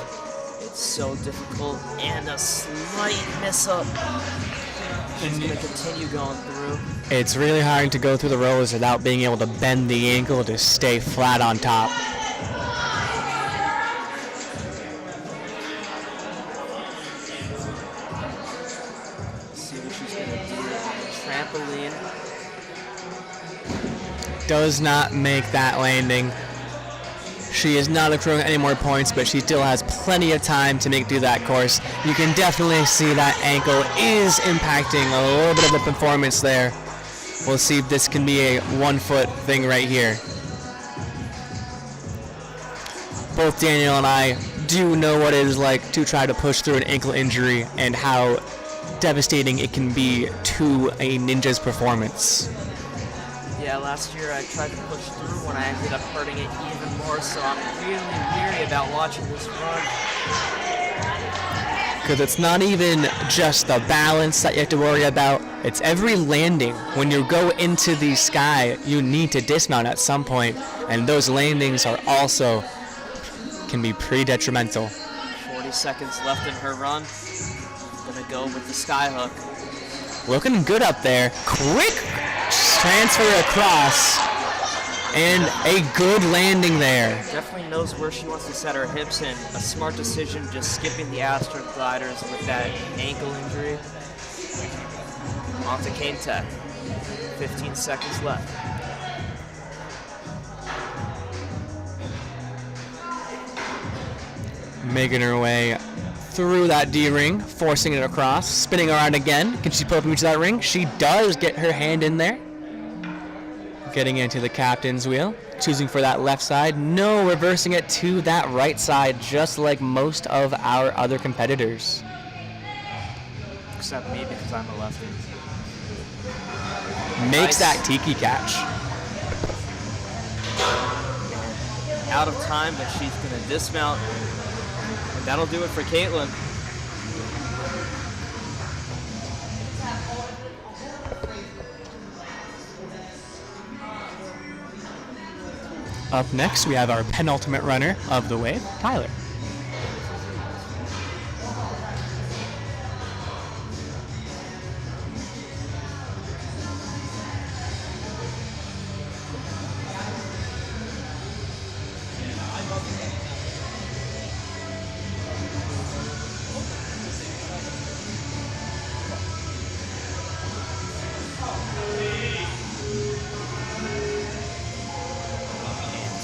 it's so difficult. And a slight miss up. She's going to continue going through. It's really hard to go through the rollers without being able to bend the ankle to stay flat on top. Let's see what she's going to do on the trampoline. Does not make that landing. She is not accruing any more points, but she still has plenty of time to make it through that course. You can definitely see that ankle is impacting a little bit of the performance there. We'll see if this can be a 1 foot thing right here. Both Daniel and I do know what it is like to try to push through an ankle injury and how devastating it can be to a ninja's performance. Yeah, last year I tried to push through when I ended up hurting it even more, so I'm really leery about watching this run. Because it's not even just the balance that you have to worry about, it's every landing. When you go into the sky, you need to dismount at some point, and those landings are also can be pretty detrimental. 40 seconds left in her run. Gonna go with the sky hook. Looking good up there. Quick transfer across, and a good landing there. Definitely knows where she wants to set her hips in. A smart decision, just skipping the Astro gliders with that ankle injury. On to Cane Tech. 15 seconds left. Making her way through that D-ring, forcing it across, spinning around again. Can she pull up and reach that ring? She does get her hand in there. Getting into the captain's wheel, choosing for that left side. No, reversing it to that right side, just like most of our other competitors. Except me, because I'm a lefty. Makes Nice. that tiki catch. Out of time, but she's gonna dismount. And that'll do it for Caitlin. Up next, we have our penultimate runner of the wave, Tyler.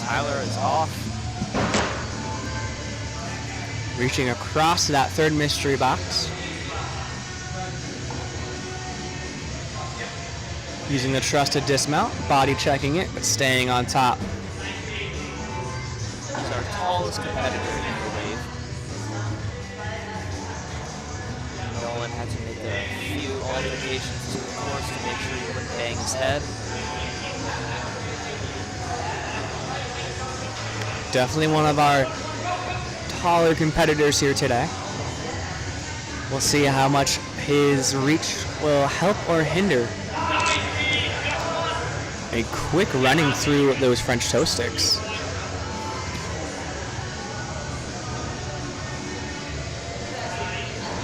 Tyler is off. Reaching across to that third mystery box. Using the trusted dismount, body checking it, but staying on top. He's our tallest competitor in the wave. Nolan had to make a few alterations to the course to make sure he wouldn't bang his head. Definitely one of our taller competitors here today. We'll see how much his reach will help or hinder. A quick running through those French toe sticks.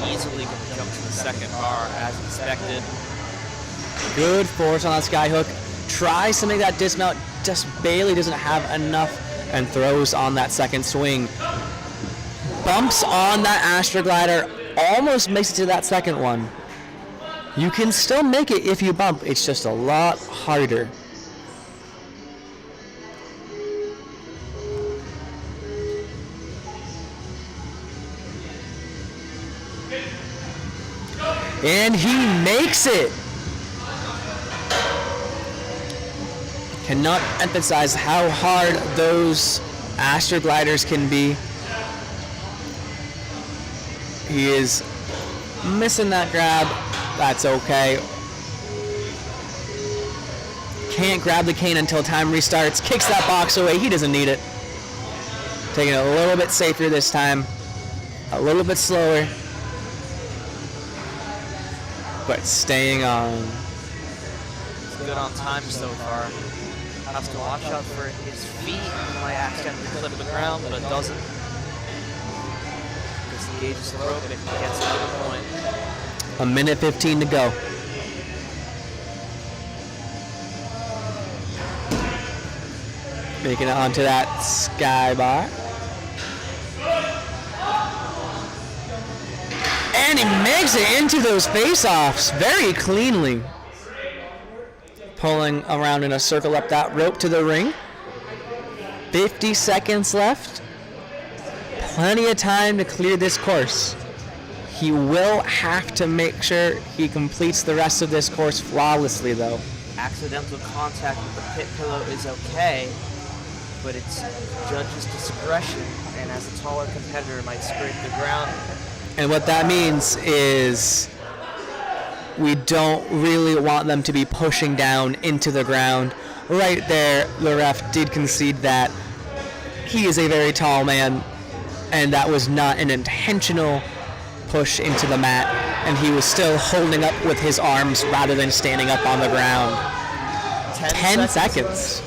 Easily going to jump to the second bar as expected. Good force on that sky hook. Tries to make that dismount, just barely doesn't have enough, and throws on that second swing. Bumps on that Astroglider, almost makes it to that second one. You can still make it if you bump, it's just a lot harder. And he makes it! Cannot emphasize how hard those Astrogliders can be. He is missing that grab. That's okay. Can't grab the cane until time restarts. Kicks that box away. He doesn't need it. Taking it a little bit safer this time. A little bit slower. But staying on. He's good on time so far. Has to watch out for his feet. He might accidentally clip the ground, but it doesn't. Because the gauge is broken if he gets another point. A minute 15 to go. Making it onto that sky bar. And he makes it into those face-offs very cleanly. Pulling around in a circle up that rope to the ring. 50 seconds left. Plenty of time to clear this course. He will have to make sure he completes the rest of this course flawlessly, though. Accidental contact with the pit pillow is okay, but it's judge's discretion, and as a taller competitor might scrape the ground. And what that means is we don't really want them to be pushing down into the ground. Right there, the ref did concede that he is a very tall man, and that was not an intentional push into the mat, and he was still holding up with his arms rather than standing up on the ground. 10 seconds.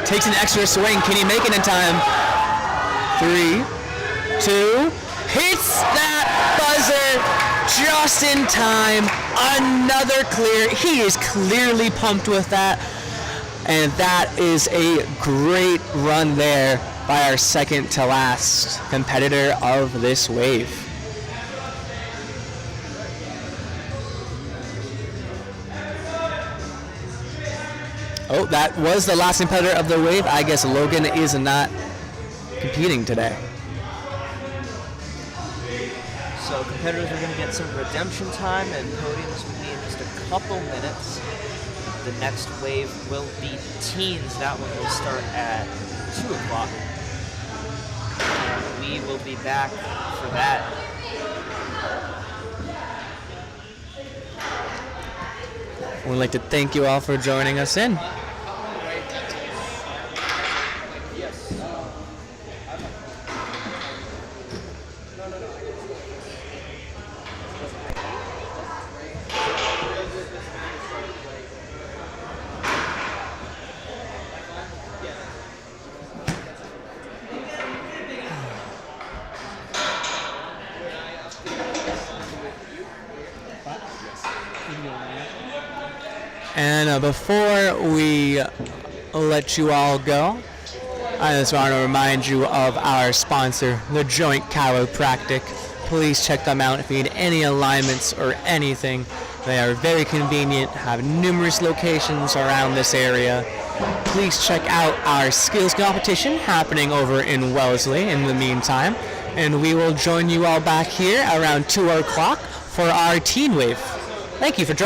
Takes an extra swing. Can he make it in time? 3, 2, hits that buzzer just in time. Another clear. He is clearly pumped with that. And that is a great run there by our second to last competitor of this wave. Oh, that was the last competitor of the wave. I guess Logan is not competing today. So competitors are going to get some redemption time, and podiums will be in just a couple minutes. The next wave will be teens. That one will start at 2 o'clock. And we will be back for that. We'd like to thank you all for joining us in. And before we let you all go, I just want to remind you of our sponsor, the Joint Chiropractic. Please check them out if you need any alignments or anything. They are very convenient, have numerous locations around this area. Please check out our skills competition happening over in Wellesley in the meantime. And we will join you all back here around 2 o'clock for our teen wave. Thank you for joining.